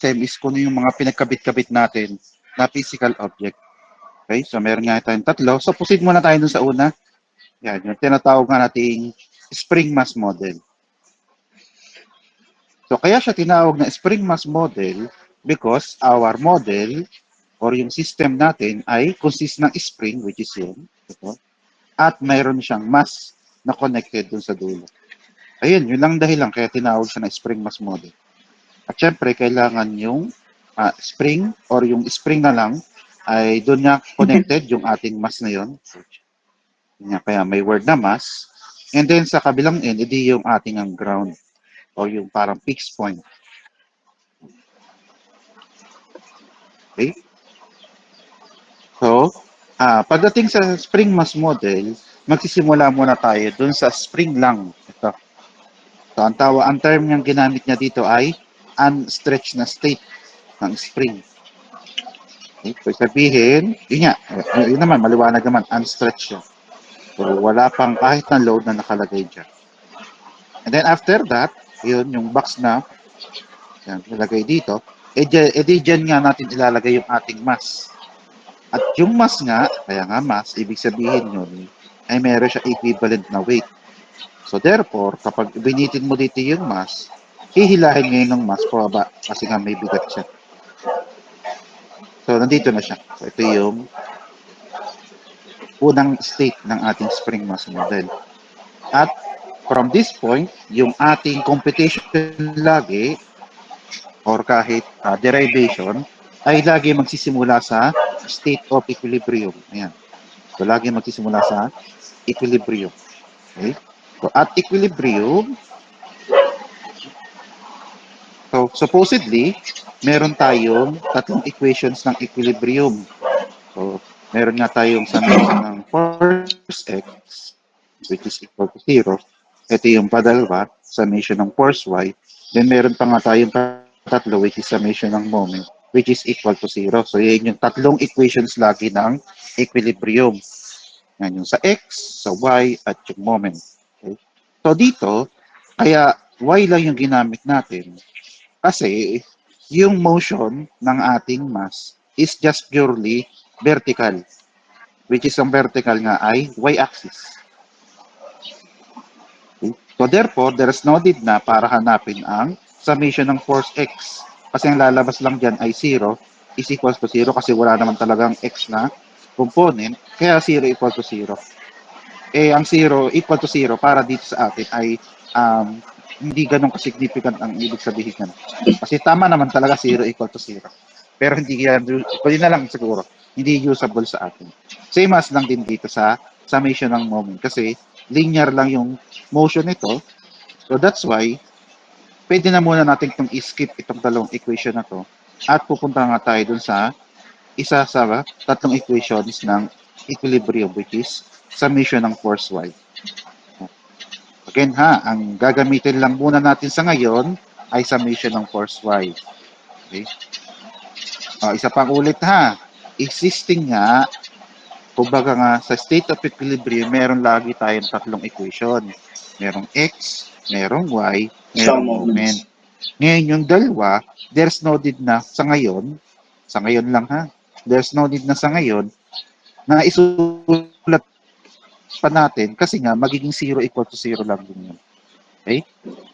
system is kung yung mga pinagkabit-kabit natin na physical object. Okay? So, meron nga tayong tatlo. So, proceed muna tayo dun sa una. Yan, yung tinatawag nga nating spring mass model. So, kaya siya tinawag na spring mass model because our model or yung system natin ay consist ng spring, which is yun, ito, at mayroon siyang mass na connected dun sa dulo. Ayun, yun lang dahilan kaya tinawag siya na spring mass model. At syempre, kailangan yung spring or yung spring na lang ay doon niya connected yung ating mass na yun. Kaya may word na mass. And then sa kabilang end, edi yung ating ang ground o yung parang fixed point. Okay? So, pagdating sa spring mass model, magsisimula muna tayo doon sa spring lang. Ito. So, ang term niyang ginamit niya dito ay unstretched na state ng spring. Okay? So, sabihin, yun nga, yun naman, maliwanag naman, unstretched siya. So, wala pang kahit na load na nakalagay dyan. And then after that, yun, yung box na, yan, nilagay dito, edi dyan nga natin ilalagay yung ating mass. At yung mass nga, kaya nga mass, ibig sabihin yun, ay meron siya equivalent na weight. So therefore, kapag binitin mo dito yung mass, hihilahin ngayon ng mass pababa kasi nga may bigat siya. So nandito na siya. So ito yung unang state ng ating spring mass model. At from this point, yung ating computation lagi or kahit derivation ay lagi magsisimula sa state of equilibrium. Ayan. So lagi magsisimula sa equilibrium. Okay? So at equilibrium, so supposedly, meron tayong tatlong equations ng equilibrium. So meron nga tayong summation ng force x, which is equal to 0. Ito yung padalwa, summation ng force y. Then meron pa nga tayong tatlo, which is summation ng moment, which is equal to 0. So yan yung tatlong equations lagi ng equilibrium. Yan yung sa x, sa y, at yung moment. Okay? So dito, kaya y lang yung ginamit natin kasi yung motion ng ating mass is just purely vertical, which is ang vertical nga ay y-axis. Okay? So therefore, there is no need na para hanapin ang summation ng force x. Kasi ang lalabas lang dyan ay 0 is equals to 0 kasi wala naman talagang x na component, kaya 0 equal to 0. Eh, ang 0 equal to 0 para dito sa atin ay hindi ganun ka-significant ang ibig sabihin yan. Kasi tama naman talaga 0 equal to 0. Pero hindi yan, pwede na lang siguro, hindi usable sa atin. Same as lang din dito sa summation ng moment kasi linear lang yung motion nito. So that's why, pwede na muna natin itong skip itong dalawang equation na to at pupunta nga tayo dun sa isa sa tatlong equations ng equilibrium, which is summation ng force y. Again ha, ang gagamitin lang muna natin sa ngayon ay summation ng force y. Okay? Isa pang ulit ha, existing nga, kumbaga nga sa state of equilibrium, meron lagi tayong tatlong equation. Merong x, merong y, merong moment. Ngayon yung dalawa, there's no need na sa ngayon lang ha, there's no need na sa ngayon na isulat pa natin kasi nga magiging 0 equal to 0 lang din yun. Okay?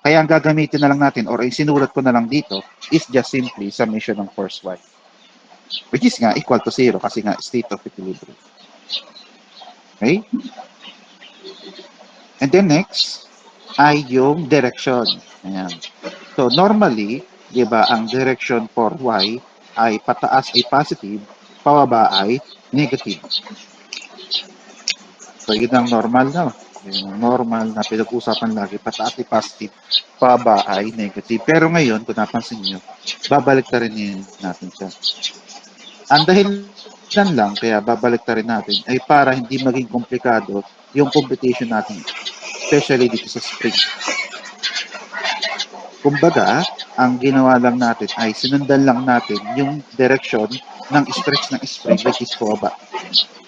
Kaya ang gagamitin na lang natin or sinulat ko na lang dito is just simply summation ng force y. Which is nga equal to 0 kasi nga state of equilibrium. Okay? And then next ay yung direction. Ayan. So normally, di ba, ang direction for y ay pataas ay positive, pababa ay negative. So yun ang normal na. Yung normal na pinag-usapan lagi, pataas ay positive, pababa ay negative. Pero ngayon, kung napansin nyo, babalik na rin natin siya. Ang dahilan lang, kaya babalik na rin natin, ay para hindi maging komplikado yung computation natin, especially dito sa spring. Kumbaga, ang ginawa lang natin ay sinundan lang natin yung direction ng stretch ng spring, which is pababa.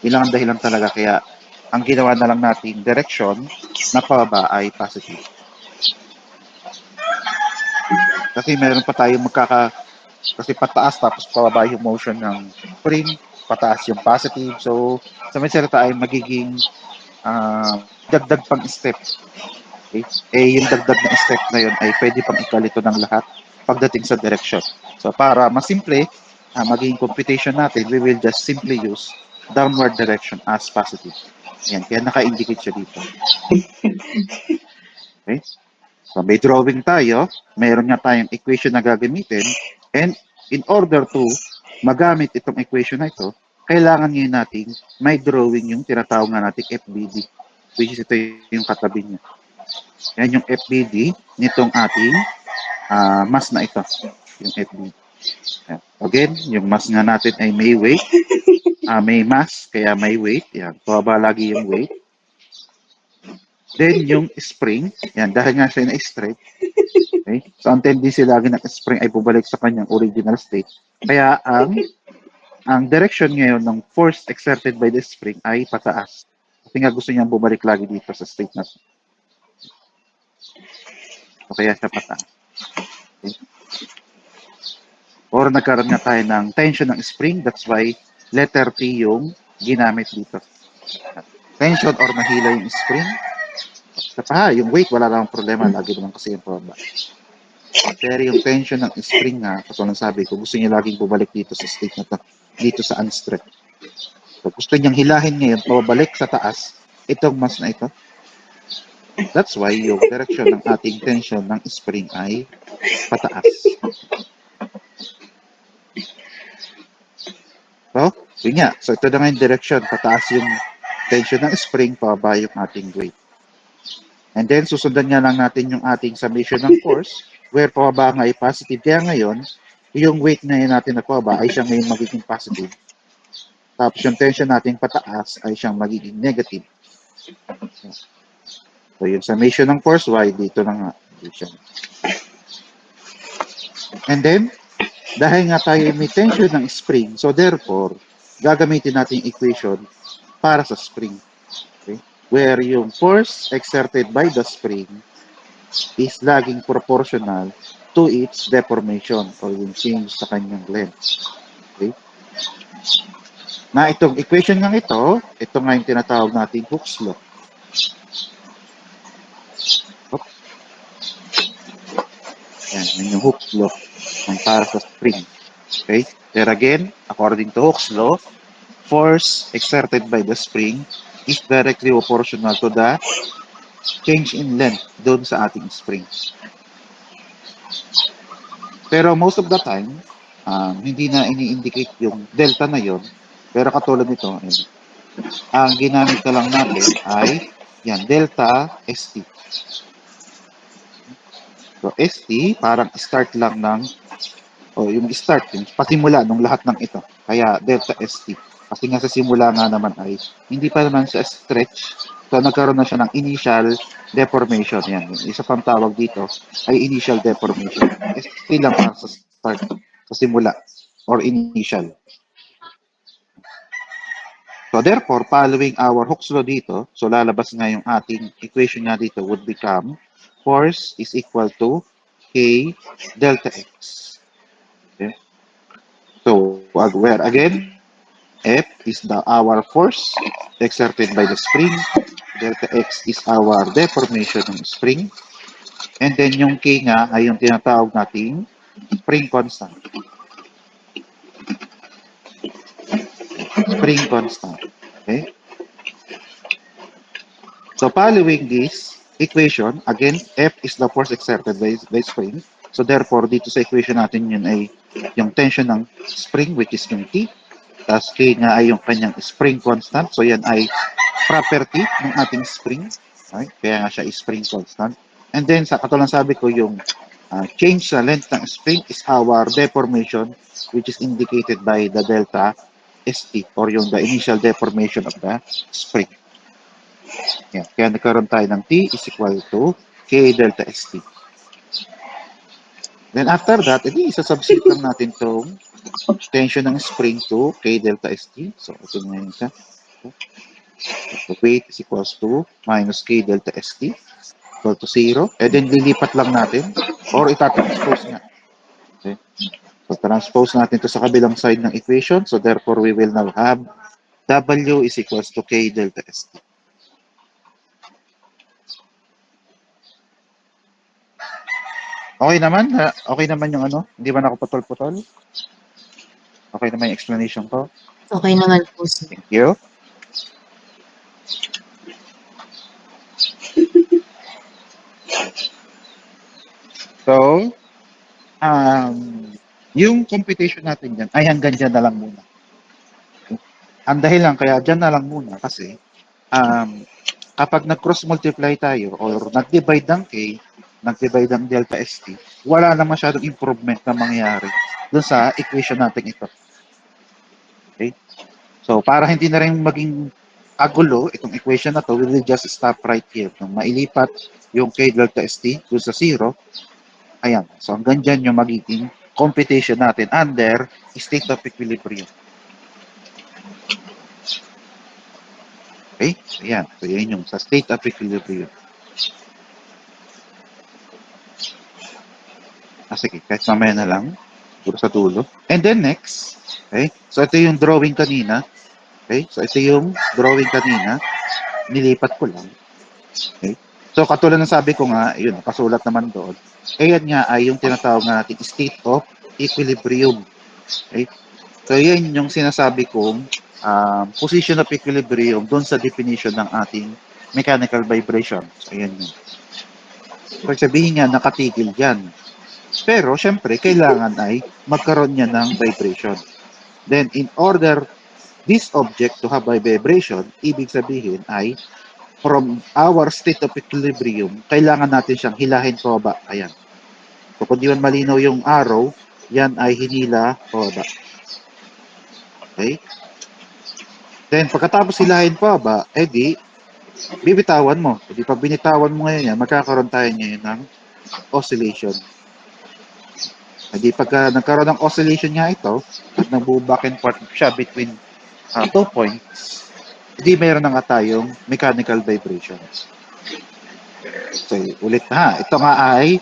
Yun lang ang dahilan talaga, kaya ang ginawa na lang natin direction na pababa ay positive. Kasi meron pa tayong Kasi pataas tapos pababa yung motion ng spring, pataas yung positive. So, sa may salita ay magiging dagdag pang step. Okay? Yung dagdag na step na yun ay pwede pang ikalito ng lahat pagdating sa direction. So, para masimple, magiging computation natin, we will just simply use downward direction as positive. Yan, kaya naka-indicate siya dito. Okay? So, may drawing tayo, mayroon nga tayong equation na gagamitin, and in order to magamit itong equation na ito, kailangan ngayon natin may drawing yung tinatawag nga natin FBD, which is ito yung katabi niya. Yan yung FBD nitong ating mass na ito, yung FBD. Yan. Again, yung mass nga natin ay may weight, may mass, kaya may weight. Yan, pababa lagi yung weight. Then, yung spring, yan, dahil nga siya na-straight, okay? So, ang tendency lagi ng spring ay bubalik sa kanyang original state. Kaya, ang direction ngayon ng force exerted by the spring ay pataas. Kasi nga gusto niyang bumalik lagi dito sa state na to. So, kaya siya pataas. Okay? Or nagkaroon nga tayo ng tension ng spring, that's why letter T yung ginamit dito. Tension or mahila yung spring. Yung weight, wala lang problema, lagi naman kasi yung pababa. Pero yung tension ng spring nga, katulad sabi ko, gusto niya laging bumalik dito sa state na to, dito sa unstretched. So, gusto niyang hilahin ngayon, pabalik sa taas, itong mass na ito. That's why yung direction ng ating tension ng spring ay pataas. So, yun nga. So, ito na nga yung direction. Pataas yung tension ng spring, pababa yung ating weight. And then, susundan nga lang natin yung ating summation ng force, where pababa nga ay positive. Kaya ngayon, yung weight na yun natin na pababa ay siyang ngayon magiging positive. Tapos yung tension natin pataas ay siyang magiging negative. So, yung summation ng force, y, dito na nga. And then, dahil nga tayo may tension ng spring, so therefore, gagamitin natin yung equation para sa spring. Okay? Where yung force exerted by the spring is laging proportional to its deformation or yung change sa kanyang length. Okay? Na itong equation nga ito nga yung tinatawag natin Hooke's law. Yan yung Hooke's law ng para sa spring. Okay? There again, according to Hooke's law, force exerted by the spring is directly proportional to the change in length doon sa ating spring. Pero most of the time, hindi na ini-indicate yung delta na yon. Pero katulad nito, ang ginamit na lang natin ay yan, delta ST. So, ST, parang start lang ng, yung start, yung pasimula ng lahat ng ito. Kaya delta ST. Kasi nga sa simula nga naman ay, hindi pa naman siya stretch. So, nagkaroon na siya ng initial deformation. Yan. Yung isa pang tawag dito ay initial deformation. ST lang para sa start, sa simula, or initial. So, therefore, following our Hooke's law dito, so lalabas nga yung ating equation nga dito would become force is equal to K delta X. Okay? So, where again, F is our force exerted by the spring. Delta X is our deformation ng spring. And then yung K nga ay yung tinatawag nating spring constant. Spring constant. Okay? So following this equation, again, F is the force exerted by spring. So therefore, dito sa equation natin yun ay yung tension ng spring, which is yung T. Tapos K nga ay yung kanyang spring constant. So yan ay property ng ating spring. Okay? Kaya nga siya is spring constant. And then, sa katulad sabi ko, yung change sa length ng spring is our deformation, which is indicated by the delta ST or yung the initial deformation of the spring. Yan. Kaya nagkaroon tayo ng T is equal to K delta ST. Then after that, edi isa-substitute lang natin itong tension ng spring to K delta ST. So, ito na yun siya. So, weight is equals to minus K delta ST equal to 0. And then, lilipat lang natin or itatranspose nga. Okay. So, transpose natin to sa kabilang side ng equation. So, therefore, we will now have W is equals to K delta ST. Okay naman? Okay naman yung ano? Hindi ba nakaputol-putol? Okay naman yung explanation ko? Okay naman po, sir. Thank you. So, um, yung computation natin dyan ay hanggang dyan na lang muna. Ang dahilan kaya dyan na lang muna kasi kapag nag-cross multiply tayo or nag-divide ng K, nag-divide ng delta ST, wala na masyadong improvement na mangyayari dun sa equation natin ito. Okay? So, para hindi na rin maging kagulo itong equation na to, we will just stop right here. Nung mailipat yung K delta ST dun sa 0, ayan. So, hanggang dyan yung magiging computation natin under state of equilibrium. Okay? Ayan. So, yan yung sa state of equilibrium. Sige, kahit mamaya na lang. Siguro sa dulo. And then next, okay? So, ito yung drawing kanina. Okay? So, ito yung drawing kanina. Nilipat ko lang. Okay? So, katulad ng sabi ko nga, yun, nakasulat naman doon. Ayan nga ay yung tinatawag natin state of equilibrium. Okay? So, yan yung sinasabi kong position of equilibrium doon sa definition ng ating mechanical vibration. So, ayan yun. So, sabihin nga, nakatigil yan. Pero, syempre, kailangan ay magkaroon niya ng vibration. Then, in order this object to have a vibration, ibig sabihin ay from our state of equilibrium, kailangan natin siyang hilahin pababa. Ayan. So, kung di man malinaw yung arrow, yan ay hinila pababa. Okay? Then, pagkatapos hilahin pababa, edi, bibitawan mo. Edi, pag binitawan mo ngayon yan, magkakaroon tayo ngayon ng oscillation. Edi, pagka nagkaroon ng oscillation nga ito, at nagbuo back and forth siya between 2 points, edi, mayroon na nga tayong mechanical vibration. So, ulit na. Ito nga ay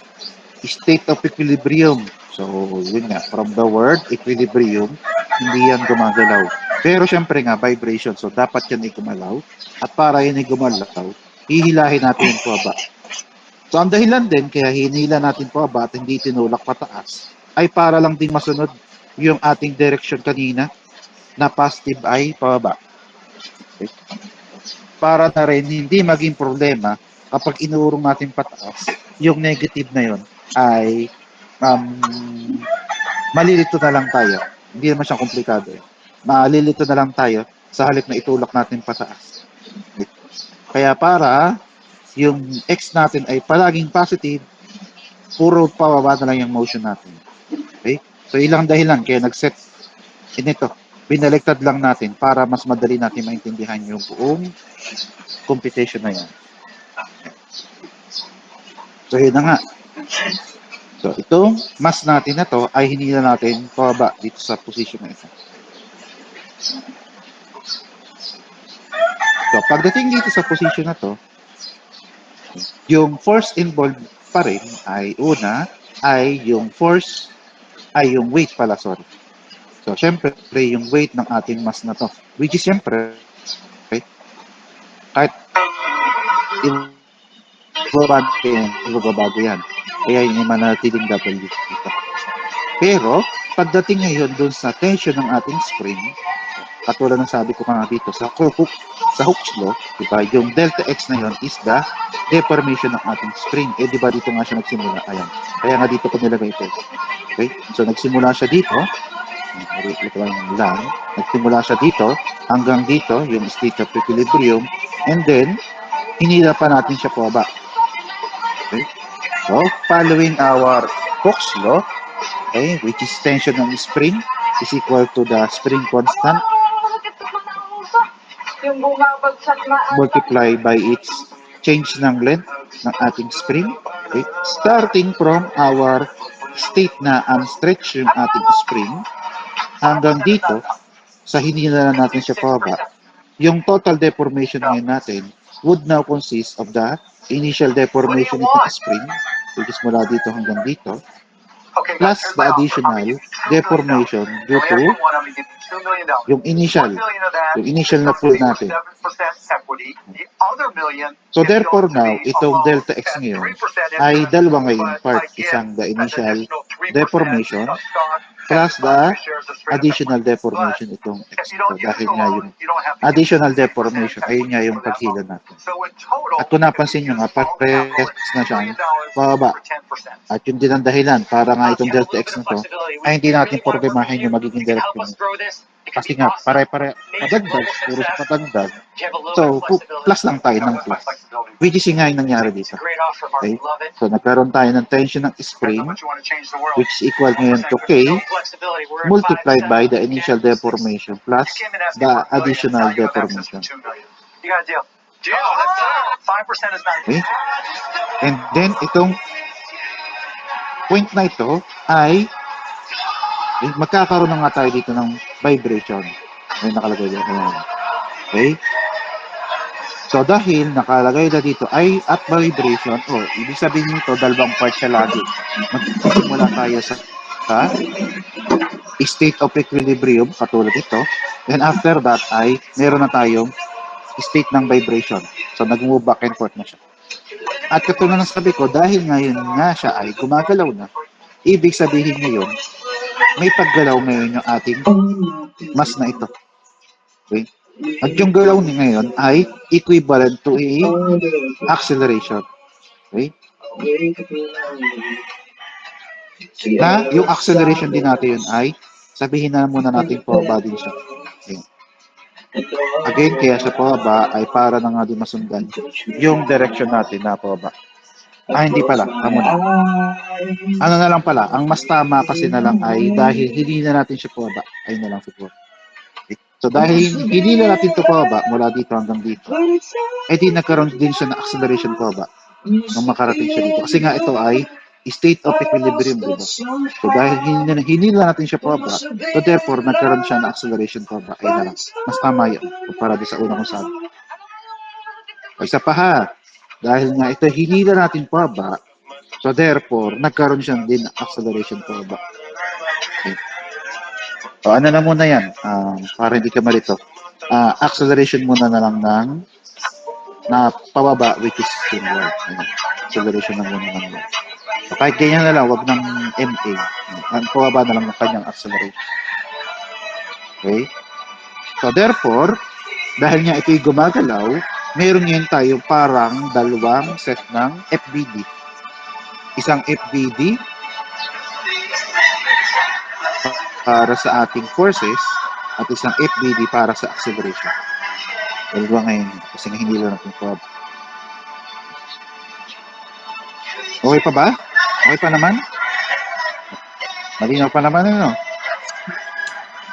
state of equilibrium. So, yun nga, from the word equilibrium, hindi yan gumagalaw. Pero syempre nga, vibration. So, dapat yan ay gumalaw. At para yan ay gumalaw, hihilahin natin yung pababa. So, ang dahilan din, kaya hinila natin pababa at hindi tinulak pataas, ay para lang din masunod yung ating direction kanina na positive ay pababa. Okay? Para na rin hindi maging problema kapag inuurong natin pataas, yung negative na yun ay malilito na lang tayo. Hindi naman siyang komplikado. Malilito na lang tayo sa halip na itulak natin pataas. Kaya para yung X natin ay palaging positive, puro pababa na lang yung motion natin. Okay? So, ilang dahilan kaya nag-set inito. Binaliktad lang natin para mas madali natin maintindihan yung buong computation na yan. So, yun na nga. So, itong mass natin na to ay hinila natin pababa dito sa position na ito. So, pagdating dito sa position na to, yung force involved pa rin ay una, ay yung force, ay yung weight pala, sorry. So, syempre, yung weight ng ating mass na to, which is syempre, kahit ibabago yan. Kaya yung manatiling W dito. Pero, pagdating ngayon dun sa tension ng ating spring, katulad ng sabi ko nga dito, sa Hooke's law, diba, yung delta X na yun is the deformation ng ating spring. Eh, diba dito nga siya nagsimula? Ayan. Kaya nga dito ko nilagay ito. Okay? So, nagsimula siya dito. Ito yung line. Nagsimula siya dito hanggang dito, yung state of equilibrium. And then, hinila pa natin siya pababa. Okay? So, following our Hooke's law, okay, which is tension ng spring is equal to the spring constant multiply by its change ng length ng ating spring. Okay? Starting from our state na unstretch yung ating spring hanggang dito sa hinila na natin siya pababa, yung total deformation ngayon natin would now consist of the initial deformation nitong spring, which is mula dito hanggang dito, plus the additional deformation due to yung initial na pool natin. So therefore now, itong delta X ngayon ay dalawa ngayong part. Isang the initial deformation plus the additional deformation itong X. So dahil nga yung additional deformation, ayun nga yung paghila natin. At kung napansin nyo nga, parehas na siyang bababa. At yun din ang dahilan para nga itong delta X na to ay hindi natin problemahin yung magiging direction. Kasi nga, pare-pare, padagdag, puro sa padagdag. So, plus lang tayo ng plus. Which is nga yung nangyari dito. Okay? So, nagkaroon tayo ng tension ng spring, which is equal ngayon to K, multiplied by the initial deformation plus the additional deformation. Okay? And then, itong point na ito ay magkakaroon na nga tayo dito ng vibration. May nakalagay dito. Okay? So, dahil nakalagay na dito ay at vibration, ibig sabihin nito, dalawang part siya lagi. Magsisimula tayo sa state of equilibrium, katulad ito. Then after that ay meron na tayong state ng vibration. So, nag-move back and forth na siya. At katulad ng sabi ko, dahil ngayon nga siya ay gumagalaw na, ibig sabihin ngayon, may paggalaw ngayon yung ating mass na ito. Okay? At yung galaw ni ngayon ay equivalent to a acceleration. Okay? Na yung acceleration din natin ay sabihin na muna natin pababa din siya. Okay. Again, kaya sa pababa ay para na nga din masundan yung direction natin na pababa. Hindi pala. Amo na. Ano na lang pala, ang mas tama kasi na lang ay dahil hindi na natin siya pababa, ay na lang siguro. Okay. So dahil hindi na natin ito pababa mula dito hanggang dito, ay di nagkaroon din siya na acceleration pababa nung makarating siya dito. Kasi nga ito ay state of equilibrium, diba? So dahil hindi na natin siya pababa, so therefore nagkaroon siya na acceleration pababa, ay na lang. Mas tama yun para sa una kong sabi. O isa pa ha, dahil nga ito hindi na natin pababa, so therefore nagkaroon siya din acceleration pababa. Okay. So ano na muna yan, para hindi ka malito. Acceleration muna na lang ng na pababa, which is inward. Acceleration na muna ng left. So kahit ganyan na lang, wag ng MA. Ang pababa na lang ng kanyang acceleration. Okay? So therefore, dahil nga ito'y gumagalaw, meron ngayon tayo parang dalawang set ng FBD. Isang FBD para sa ating forces at isang FBD para sa acceleration. Dalawa ngayon kasi hindi lang natin pababa. Okay pa ba? Okay pa naman? Malinaw pa naman, ano?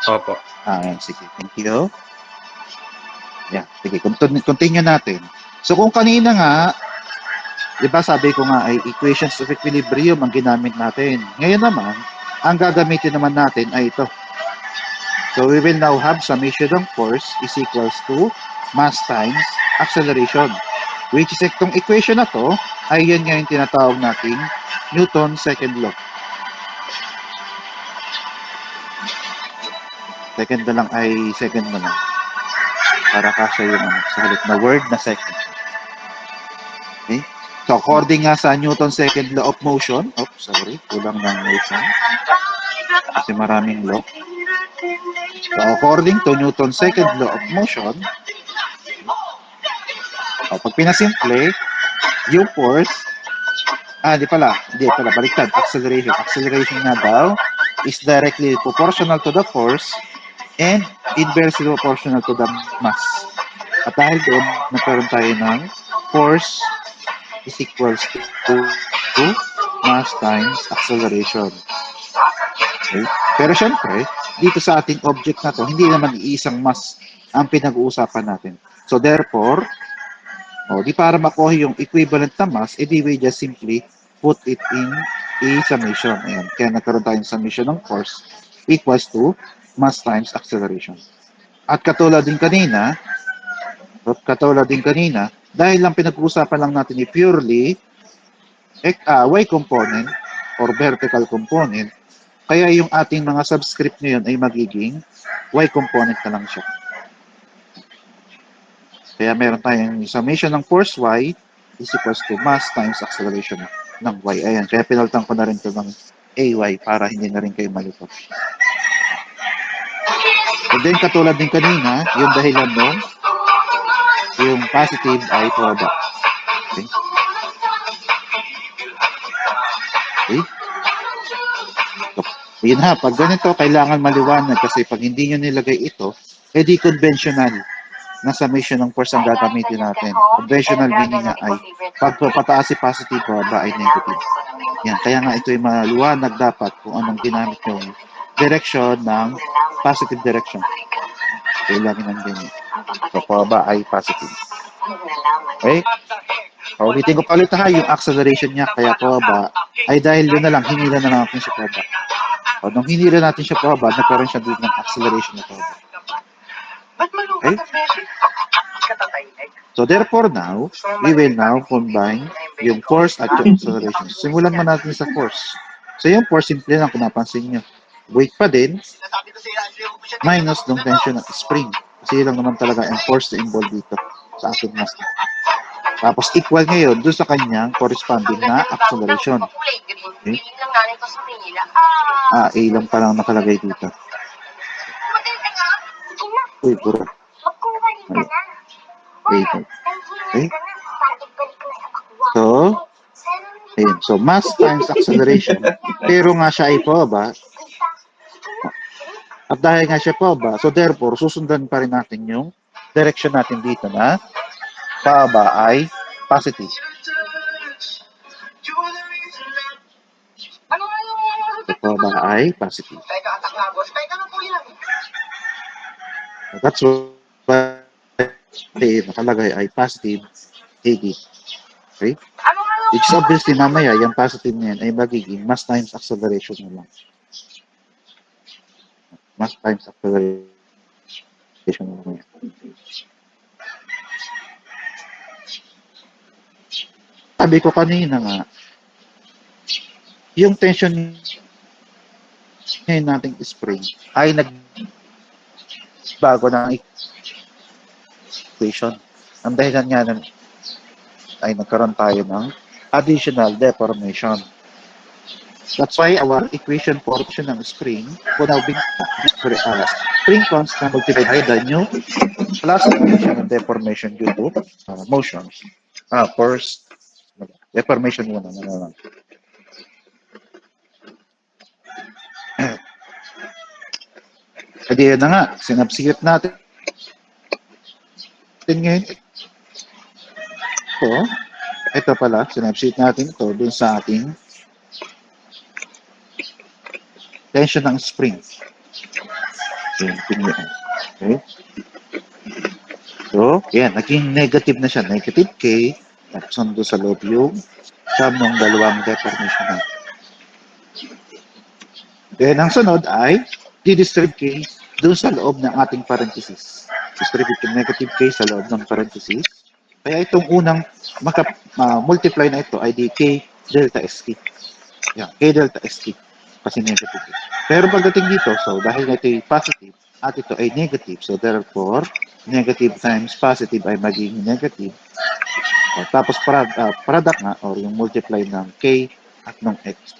Opo. Ayan, sige. Thank you. Yeah, sige. Continue natin. So, kung kanina nga, di ba sabi ko nga ay equations of equilibrium ang ginamit natin. Ngayon naman, ang gagamitin naman natin ay ito. So, we will now have summation of force is equals to mass times acceleration. Which is itong equation na to, ay yan nga yung tinatawag nating Newton's second law. Second na lang ay second na lang. Para kasya yung sa halip na word na second. Okay? So, according nga sa Newton's second law of motion, kulang ng motion. Kasi maraming law. So, according to Newton's second law of motion, pag pinasimple, yung force, hindi pala, baliktad, acceleration. Acceleration na daw is directly proportional to the force and inversely proportional to the mass. At dahil doon, nagkaroon tayo ng force is equals to mass times acceleration. Okay? Pero syempre, dito sa ating object na to, hindi naman iisang mass ang pinag-uusapan natin. So therefore, di para makuha yung equivalent na mass, edi we just simply put it in a summation. Ayan. Kaya nagkaroon tayong summation ng force equals to mass times acceleration. At katulad din kanina, dahil lang pinag-uusapan lang natin purely y component, or vertical component, kaya yung ating mga subscript ngayon ay magiging y component na lang siya. Kaya meron tayong summation ng force y is equals to mass times acceleration ng y. Ayan, kaya pinalitan ko na rin ito ng ay para hindi na rin kayo malito. And then, katulad din kanina, yung dahilan nun, yung positive ay pababa. Okay? Okay? So, yun ha, pag ganito, kailangan maliwanag kasi pag hindi nyo nilagay ito, edi conventional na summation ng force ang gagamitin natin. Conventional meaning nga ay pag pataas si positive, pababa ay negative. Yan, kaya nga ito ay maliwanag dapat kung anong ginamit yung direction ng positive direction. Kaya lagi ng ganyan. So, pababa ay positive. Okay? Ulitin ko pa ulit ha, yung acceleration niya kaya pababa ay dahil yun na lang, hinila na lang natin siya pababa. O, nung hinila natin siya pababa, nagkaroon siya dito ng acceleration na pababa. Okay? So therefore now, we will now combine yung force at yung acceleration. Simulan mo natin sa force. So yung force, simple lang kung napansin nyo. Weight pa din, minus ng tension ng spring. Kasi yun lang naman talaga ang force na involved dito sa ating mass. Tapos equal ngayon doon sa kanyang corresponding na acceleration. Okay? A lang palang nakalagay dito. Uy, puro. Okay. So, ayun. So, mass times acceleration. Pero nga siya ay pababa. At dahil nga siya pababa, so therefore, susundan pa rin natin yung direction natin dito na pababa ay positive. So, pababa ay positive. That's why nakalagay ay positive AD. Okay? Which is obviously mamaya, yung positive na yan ay magiging mass times acceleration na lang. Mass times acceleration na lang. Sabi ko kanina nga, yung tension ngayon nating spring ay nagbago ng equation. Ang dahilan nga ay nagkaroon tayo ng additional deformation. That's why our equation for ng spring would now be spring constant multiplied by the new plus additional deformation due to motion. Force deformation muna. Hindi na nga, sinabsigit natin ngayon. Ito pala, sinabsigit natin ito dun sa ating tension ng spring. Okay. So, yan, naging negative na siya. Negative K, tapos nandun sa loob yung sum ng dalawang deformation natin. Then, ang sunod ay didistribute K doon sa loob ng ating parenthesis. Distribute yung negative K sa loob ng parenthesis. Kaya itong unang multiply na ito ay di K delta ST. Yan, K delta ST. Kasi negative. Pero pagdating dito, so dahil ito ay positive at ito ay negative, so therefore, negative times positive ay magiging negative. Tapos product nga, or yung multiply ng K at ng X.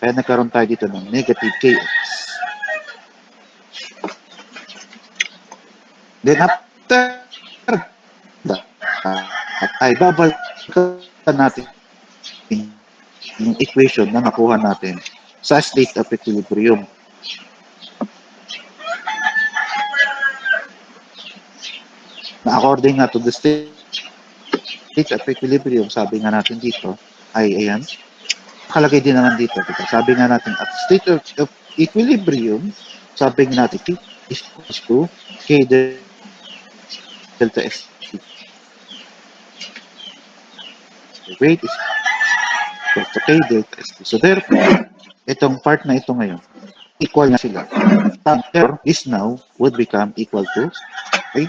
Kaya nagkaroon tayo dito ng negative KX. Then after that, ay babalikan natin yung equation na nakuha natin sa state of equilibrium. Na according nga to the state of equilibrium, sabi nga natin dito, ay ayan, nakalagay din naman dito. Diba? Sabi nga natin, at state of equilibrium, sabi nga natin, T is equals to K delta S. The rate is equals to K delta S. So therefore, itong part na ito ngayon, equal na sila. Therefore, this now would become equal to, okay?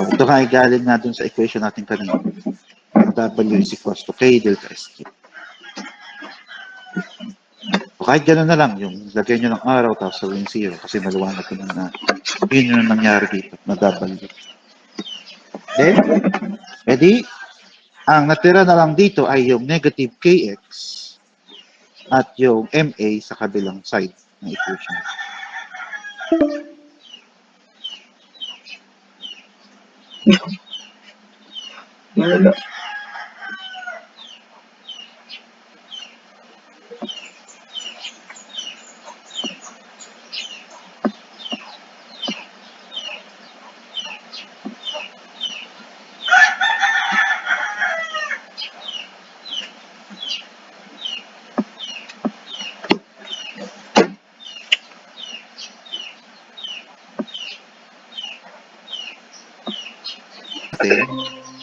Ito nga ay galing na dun sa equation natin kanina. W is equals to K delta S. kahit gano'n na lang, yung lagyan nyo ng araw, tapos gawin 0, kasi maliwanag ko na yun yung nangyari dito, nadabalik. Then, edi, ang natira na lang dito ay yung negative kx at yung MA sa kabilang side ng equation.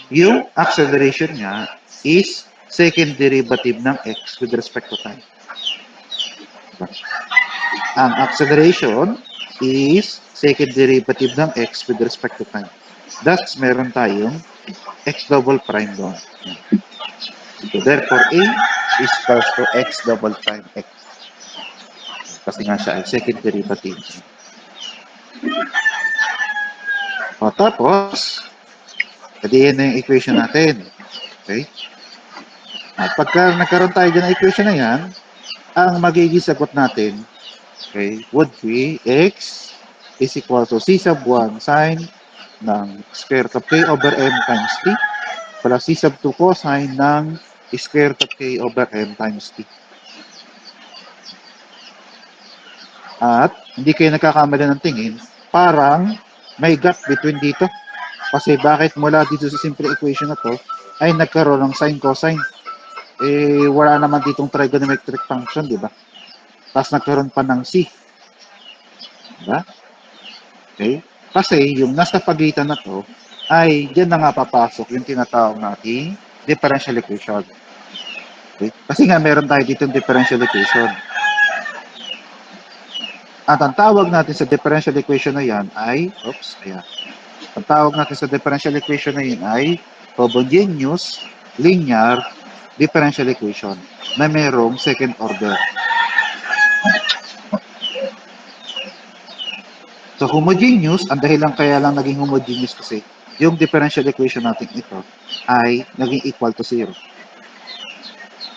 Yung acceleration niya is second derivative ng x with respect to time. Diba? Ang acceleration is second derivative ng x with respect to time. Thus, meron tayong x double prime doon. So, therefore, A is equals to x double prime x. Kasi nga siya ay second derivative. O, tapos, edi yan na yung equation natin. Okay? At pagka nagkaroon tayo dyan ng equation na yan, ang magiging sagot natin, okay, would be x is equal to c sub 1 sine ng square root of k over m times t plus c sub 2 cosine ng square root of k over m times t. At hindi kayo nagkakamali ng tingin, parang may gap between dito. Kasi bakit mula dito sa simple equation na to ay nagkaroon ng sine cosine? Eh, wala naman ditong trigonometric function, di ba? Tapos nagkaroon pa ng c. Diba? Okay? Kasi yung nasa pagitan na to ay dyan na nga papasok yung tinatawag nating differential equation. Okay? Kasi nga meron tayo dito differential equation. At ang tawag natin sa differential equation na yan ay, ayan. Ang tawag natin sa differential equation na yan ay homogeneous linear differential equation na merong second order. So, homogeneous, ang dahilan kaya lang naging homogeneous kasi yung differential equation natin ito ay naging equal to 0.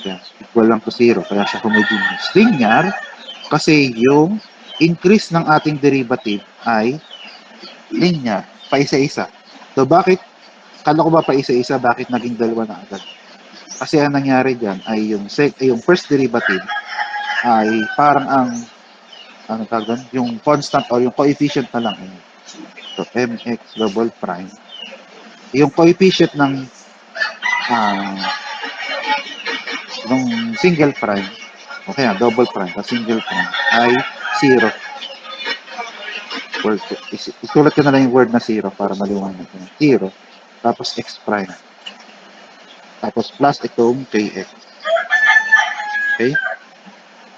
Yan, equal lang to 0, kaya siya homogeneous. Linear, kasi yung increase ng ating derivative ay linear, paisa-isa. So, bakit? Kala ko ba paisa-isa, bakit naging dalawa na agad? Kasi ang nangyari dyan ay yung first derivative ay parang ang ano tawag doon? Yung constant or yung coefficient na lang. So, mx double prime. Yung coefficient ng nung single prime, okay, double prime, single prime, ay 0. Isulat ko na lang yung word na 0 para maliwanag. 0. Tapos x prime. Tapos plus itong kx. Okay?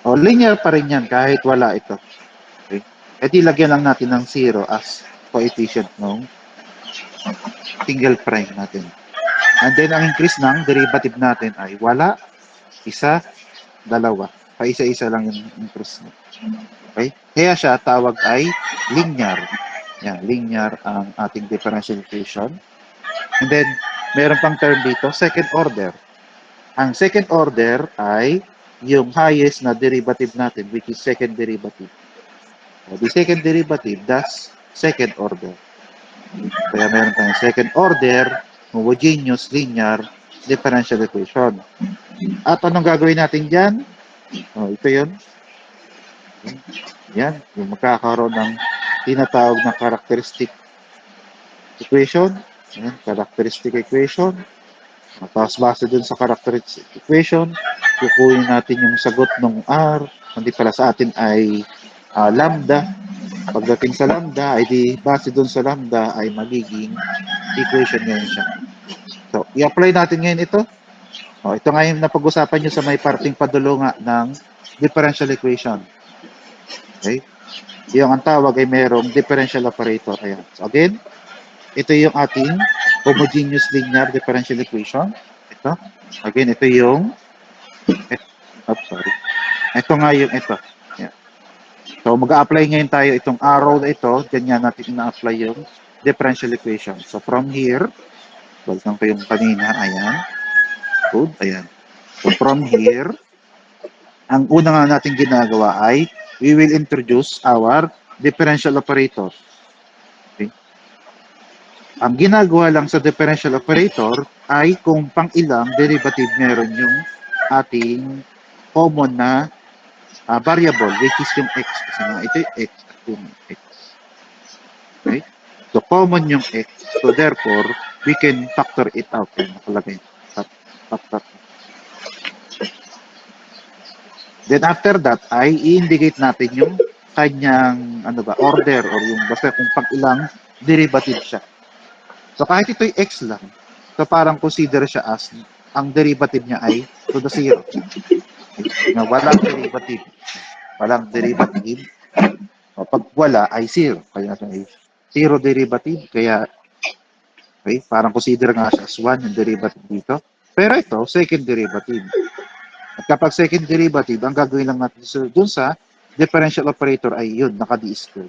O, linear pa rin yan kahit wala ito. Okay? E di lagyan lang natin ng 0 as coefficient ng single prime natin. And then, ang increase ng derivative natin ay wala, isa, dalawa. Paisa-isa lang yung increase. Okay? Kaya siya tawag ay linear. Yan, linear ang ating differential equation. And then, meron pang term dito, second order. Ang second order ay yung highest na derivative natin, which is second derivative. So, the second derivative, that's second order. Kaya meron tayong second order, homogeneous, linear, differential equation. At anong gagawin natin dyan? Ito yun. Yan, yung magkakaroon ng tinatawag na characteristic equation. Yan, characteristic equation. Tapos base dun sa characteristic equation, kukunin natin yung sagot ng R. Hindi pala sa atin ay lambda. Pagdating sa lambda, ay di base dun sa lambda ay magiging equation ngayon siya. So, i-apply natin ngayon ito. Ito nga yung napag-usapan nyo sa may parting padulo nga ng differential equation. Okay? Yung ang tawag ay merong differential operator. Ayan. So, again, ito yung ating homogeneous linear differential equation. Ito. Again, ito yung Ito nga yung ito. Yan. So, mag-a-apply ngayon tayo itong arrow na ito. Ganyan natin ina-apply yung differential equation. So, from here, welcome ko yung kanina. Ayan. Good. Ayan. So, from here, ang una nga natin ginagawa ay we will introduce our differential operator. Okay? Ang ginagawa lang sa differential operator ay kung pang ilang derivative meron yung ating common na variable which is yung x. Kasi nga ito yung x at yung x. Okay? So common yung x. So therefore, we can factor it out. Yan, nakalagay. Factor. Then after that ay i-indicate natin yung kanyang ano ba, order or yung basta kung pang ilang derivative siya. So kahit ito yung x lang, so parang consider siya as ang derivative niya ay to the zero. Okay? Na walang derivative. Walang derivative. O, pag wala ay zero. Kaya ay zero derivative. Kaya okay, parang consider nga siya as 1 yung derivative dito. Pero ito, second derivative. At kapag second derivative, ang gagawin lang natin dun sa differential operator ay yun, naka-d squared.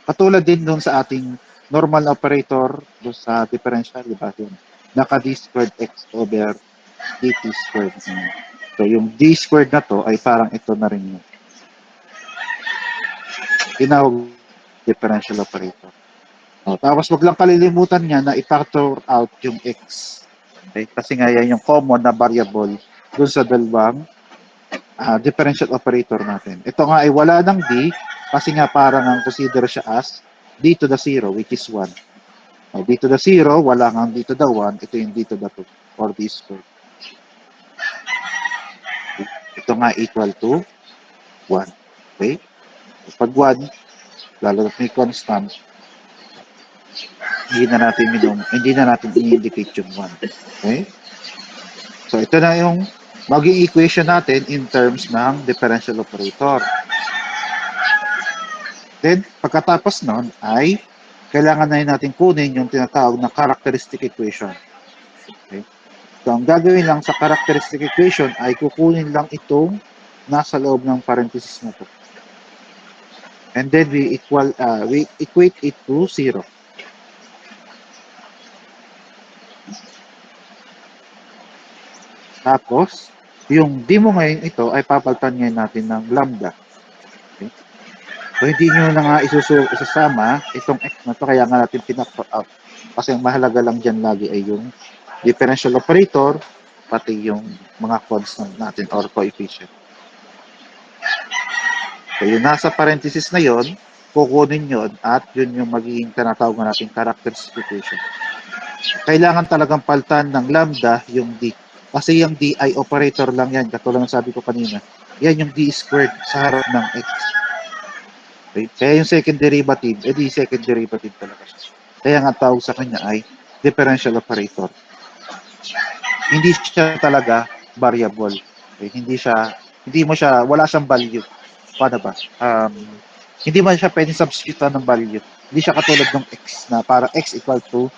Katulad din dun sa ating normal operator dun sa differential, di ba? Yun, naka-d squared x over dt squared. So yung d squared na to ay parang ito na rin yun. Tinawag differential operator. O, tapos wag lang kalilimutan niya na i-factor out yung x. Okay? Kasi nga yan yung common na variable dun sa dalawang differential operator natin. Ito nga ay wala ng d kasi nga parang ang consider siya as d to the 0 which is 1. O, d to the 0, wala nga d to the 1, ito yung d to the 2 or d squared. Okay? Ito nga equal to 1. Okay? Pag 1, lalo na may constant, hindi na natin i-indicate yung 1. Okay? So, ito na yung maging equation natin in terms ng differential operator. Then, pagkatapos nun ay kailangan na natin kunin yung tinatawag na characteristic equation. Okay? So, ang gagawin lang sa characteristic equation ay kukunin lang itong nasa loob ng parenthesis na to. And then we equate it to 0. Tapos, yung d mo ngayon ito ay papalitan ngayon natin ng lambda. Okay? So, hindi nyo na nga isasama itong x na to, kaya nga natin pinactor out. Kasi ang mahalaga lang dyan lagi ay yung differential operator, pati yung mga constant natin or coefficient. So, yung nasa parenthesis na yon, kukunin yon at yun yung magiging tinatawag natin characteristic equation. Kailangan talagang palitan ng lambda yung d. Kasi yung d ay operator lang yan, katulad ng sabi ko kanina. Yan yung d squared sa harap ng x. Okay? Kaya yung second derivative, di second derivative talaga siya. Kaya nga tawag sa kanya ay differential operator. Hindi siya talaga variable. Okay? Wala siyang value. Paano ba? Hindi man siya pwedeng substitute ng value. Hindi siya katulad ng x na para x equal to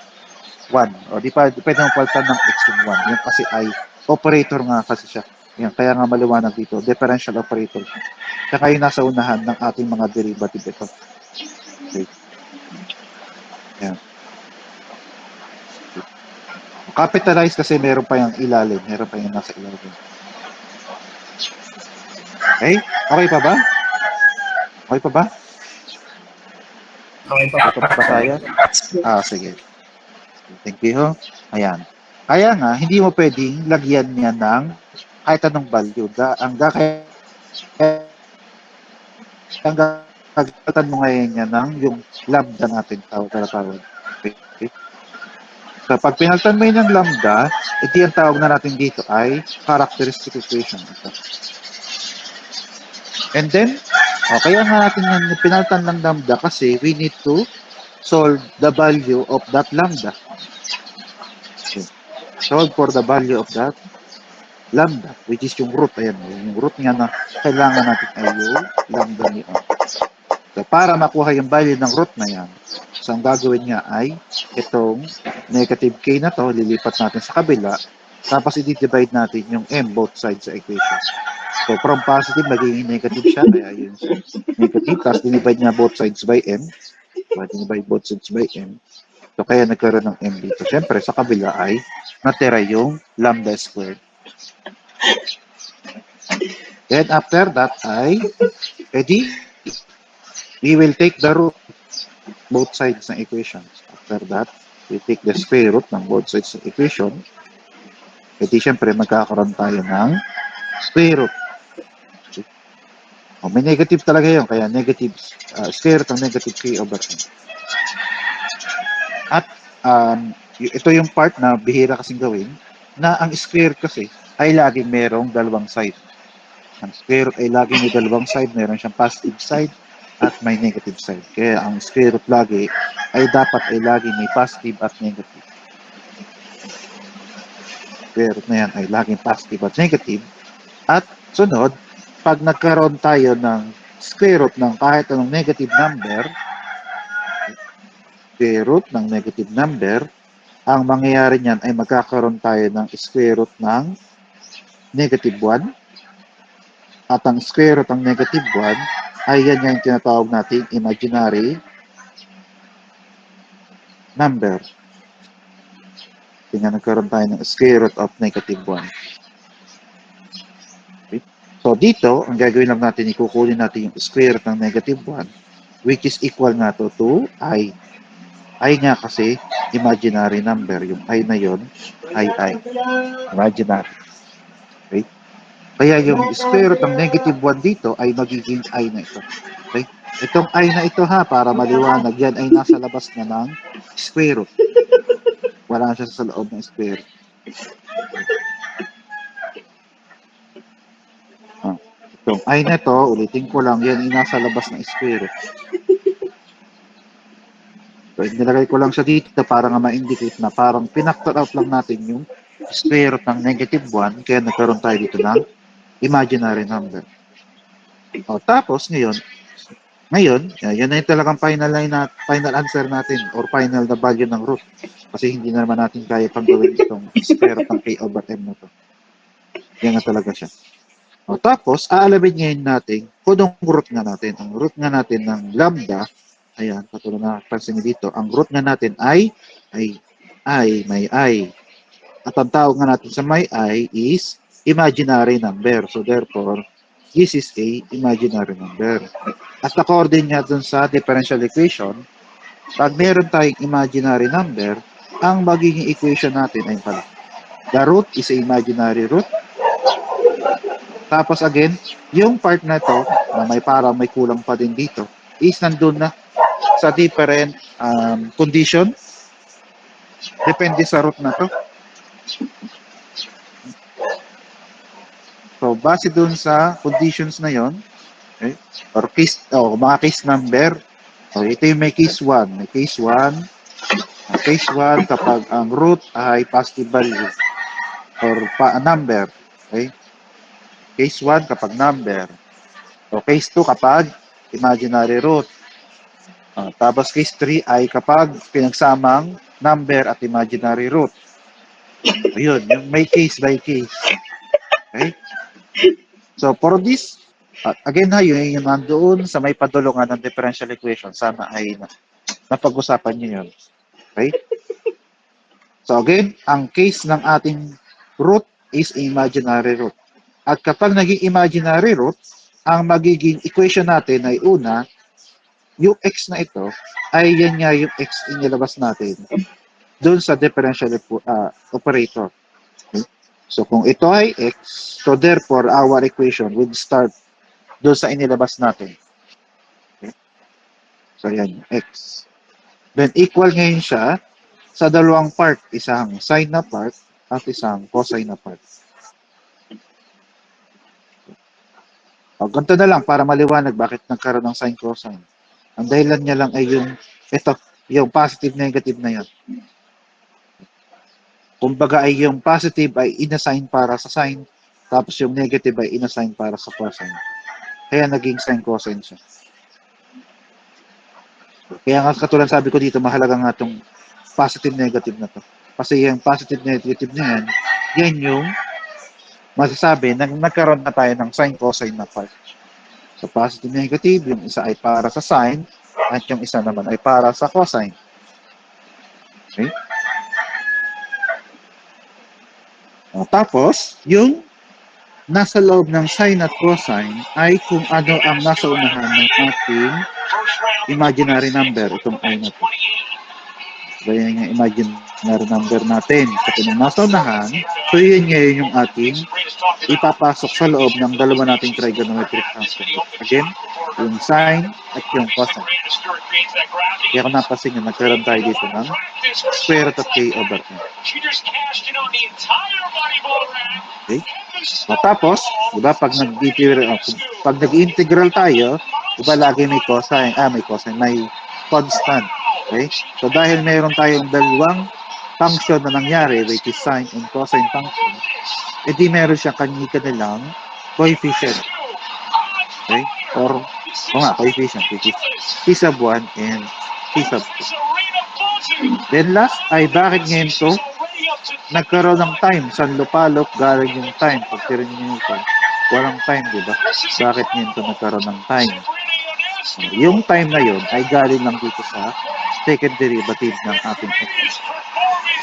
1. O di pwede mong palitan ng x yung 1. Yan kasi ay operator nga kasi siya. Yan, kaya nga maliwanag dito, differential operator siya. Kaya yung nasa unahan ng ating mga derivative ito. Okay. Yan. Capitalize kasi meron pa yung ilalim. Meron pa yung nasa ilalim. Okay? Okay pa ba? Okay pa ba? Okay po. Okay pa ba tayo? Sige. Thank you. Ayan. Kaya nga, hindi mo pwedeng lagyan niya ng kahit anong value. Ang gagatan mo ngayon niya ng yung lambda natin tawag. Okay. So, pag pinalitan mo yun ng lambda, ito yung tawag na natin dito ay characteristic equation. Ito. And then, kaya nga natin pinalitan ng lambda kasi we need to solve the value of that lambda. Okay. Solve for the value of that lambda, which is yung root. Ayan, yung root nga na kailangan natin ay yung lambda ni O. So, para makuha yung value ng root na yan, so ang gagawin niya ay itong negative k na to, lilipat natin sa kabila, tapos i-divide natin yung m both sides sa equation. So, from positive, magiging negative siya. Kaya yun siya. Negative. Tapos, dinivide niya both sides by m. Dinivide both sides by m. So, kaya nagkaroon ng m dito. Siyempre, sa kabila ay natira yung lambda squared. Then, after that ay, edi, we will take the root both sides ng equations. After that, we take the square root ng both sides ng equation. Edi, siyempre, magkakaroon tayo ng square root. May negative talaga yun, kaya negative, square root ng negative k over n. At ito yung part na bihira kasing gawin, na ang square kasi ay laging merong dalawang side. Ang square root ay laging may dalawang side, meron siyang positive side at may negative side. Kaya ang square root lagi ay dapat ay laging may positive at negative. Square root na yan ay laging positive at negative. At sunod, pag nagkaroon tayo ng square root ng kahit anong negative number, square root ng negative number, ang mangyayari niyan ay magkakaroon tayo ng square root ng negative 1. At ang square root ng negative 1 ay yan yung tinatawag nating imaginary number. Kaya nagkaroon tayo ng square root of negative 1. Okay? So dito, ang gagawin lang natin, ikukunin natin yung square root ng negative 1, which is equal nga to I. I nga kasi imaginary number. Yung I na yon ay imaginary. Okay? Kaya yung square root ng negative 1 dito ay magiging I na ito. Okay? Itong I na ito ha, para maliwanag, yan ay nasa labas na ng square root. Wala siya sa loob ng square root. Itong I na ito, ulitin ko lang, yan ay nasa labas ng square root. So, nilagay ko lang siya dito para nga ma-indicate na parang pinactor out lang natin yung square root ng negative 1, kaya nagkaroon tayo dito ng imaginary number. Tapos, ngayon, yan na yung talagang final answer natin or final na value ng root. Kasi hindi na naman natin kaya pang gawin itong square root ng k over m na to. Yan na talaga siya. Tapos, aalamin ngayon natin kung anong root nga natin. Ang root nga natin ng lambda, ayan, katulad na pansin dito, ang root nga natin ay may I. At ang tawag nga natin sa may I is imaginary number. So, therefore, this is a imaginary number. At according nga dun sa differential equation, pag meron tayong imaginary number, ang magiging equation natin ay pala. The root is a imaginary root. Tapos again, yung part na to, na parang may kulang pa din dito, is nandun na sa different condition. Depende sa root na to. So, base dun sa conditions na yon, okay, or mga case number, so ito yung may case 1. May case 1. Case 1 kapag ang root ay positive value or number. Okay? Case 1 kapag number. So, case 2 kapag imaginary root. Tapos case 3 ay kapag pinagsamang number at imaginary root. Ayun, yung may case by case. Okay? So, for this, again ha, yung nandoon sa may padulungan ng differential equation, sana ay napag-usapan nyo yun. Okay? So again, ang case ng ating root is imaginary root. At kapag naging imaginary root, ang magiging equation natin ay una, yung x na ito, ay yan nga yung x inilabas natin doon sa differential operator. Okay? So kung ito ay x, so therefore our equation would start doon sa inilabas natin. Okay? So yan, x. Then equal ngayon siya sa dalawang part, isang sine na part at isang cosine na part. Ganito na lang para maliwanag bakit nagkaroon ng sine cosine. Ang dahilan niya lang ay yung positive negative na yan. Kumbaga ay yung positive ay inassign para sa sine, tapos yung negative ay inassign para sa cosine. Kaya naging sine cosine siya. Kaya nga katulad sabi ko dito, mahalaga nga itong positive negative na to. Kasi yung positive negative na yan yung masasabi na nagkaroon na tayo ng sine cosine na part. So positive negative, yung isa ay para sa sine at yung isa naman ay para sa cosine. Okay? O, tapos, yung nasa loob ng sine at cosine ay kung ano ang nasa unahan ng ating imaginary number, itong I na to. So, yan yung imaginary number natin. So, kung nasa unahan, so yun ngayon yung ating ipapasok sa loob ng dalawa nating trigonometric function. Again, yung sine at yung cosine. Kaya kung napasin nyo, nagkaroon tayo dito ng square root of k over n. Okay? O, tapos, di ba, pag nag-integral tayo, di ba, lagi may cosine, may constant. Okay? So, dahil mayroon tayong dalawang function na nangyari, which is sine and cosine function, edi meron siyang kanilang coefficient. Okay? Or, coefficient, which is c sub 1 and c sub 2. Then last ay bakit ngayon to nagkaroon ng time? San lupalop galing yung time? Pag tirinig nyo ito, walang time, di ba? Bakit ngayon to nagkaroon ng time? Yung time na yon ay galing lang dito sa second derivative ng ating x.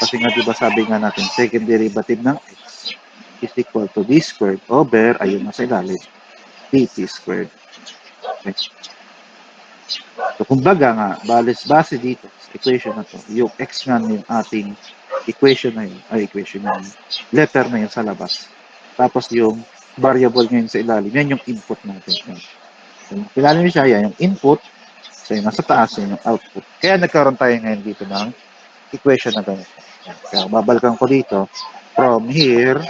Kasi nga, di ba, sabi nga natin, second derivative ng x is equal to d squared over, ayun na sa ilalim, dt squared. Okay. So, kumbaga nga, base dito sa equation na to, yung x nga yung ating equation na yun, equation na yun, letter na yun sa labas. Tapos yung variable ngayon sa ilalim, yan yung input natin. So, ilalim siya, yan yung input, so yung nasa taas, yan yung output. Kaya nagkaroon tayo ngayon dito ng equation na ganito. Kaya babalikan ko dito, from here,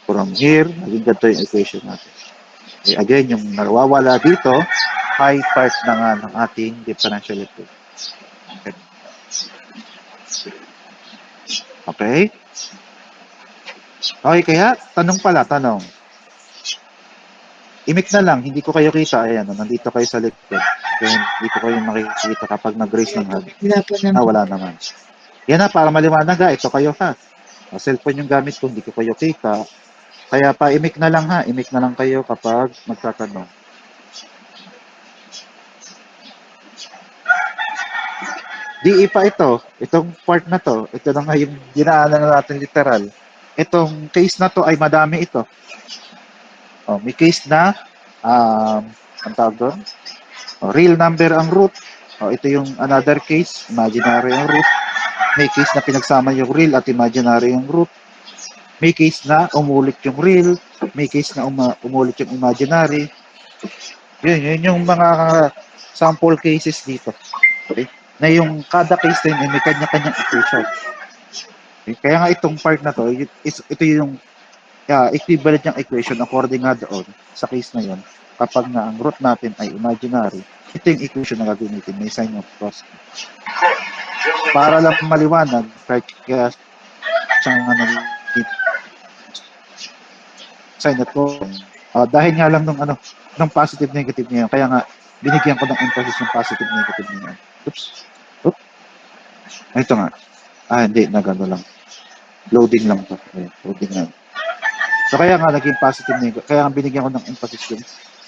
naging ganito yung equation natin. Okay, again, yung nawawala dito, ay part na nga ng ating differential equation. Okay? Okay, kaya, tanong. Imik na lang, hindi ko kayo kita. Ayan, nandito kayo sa likod. Kaya hindi ko kayo makikita kapag nag-raise ng hand. Wala naman. Yan na, para maliwanag ha, ito kayo ha. Cellphone yung gamit ko, hindi ko kayo kita. Kaya pa, imik na lang ha. Imik na lang kayo kapag magtatanong. Di pa ito. Itong part na to. Ito na nga yung dinaanan na natin literal. Itong case na to ay madami ito. Oh, may case na ang tawag doon? Oh, real number ang root. Oh, ito yung another case. Imaginary ang root. May case na pinagsama yung real at imaginary yung root. May case na umulit yung real. May case na umulit yung imaginary. Yun yung mga sample cases dito. Okay? Na yung kada case din may kanya-kanyang equation. Okay? Kaya nga itong part na to, ito yung equivalent ng equation according nga doon sa case na yun. Kapag nga ang root natin ay imaginary, ito yung equation na gagamitin, may sign of cross. Para lang maliwanag, kaya siya nga naging sign of cross. Dahil nga lang nung positive negative niya, kaya nga binigyan ko ng emphasis yung positive negative niya. Oops. Ito nga. Hindi, nagano lang. Loading lang to. Loading lang. So kaya nga naging positive negative. Kaya nga binigyan ko ng emphasis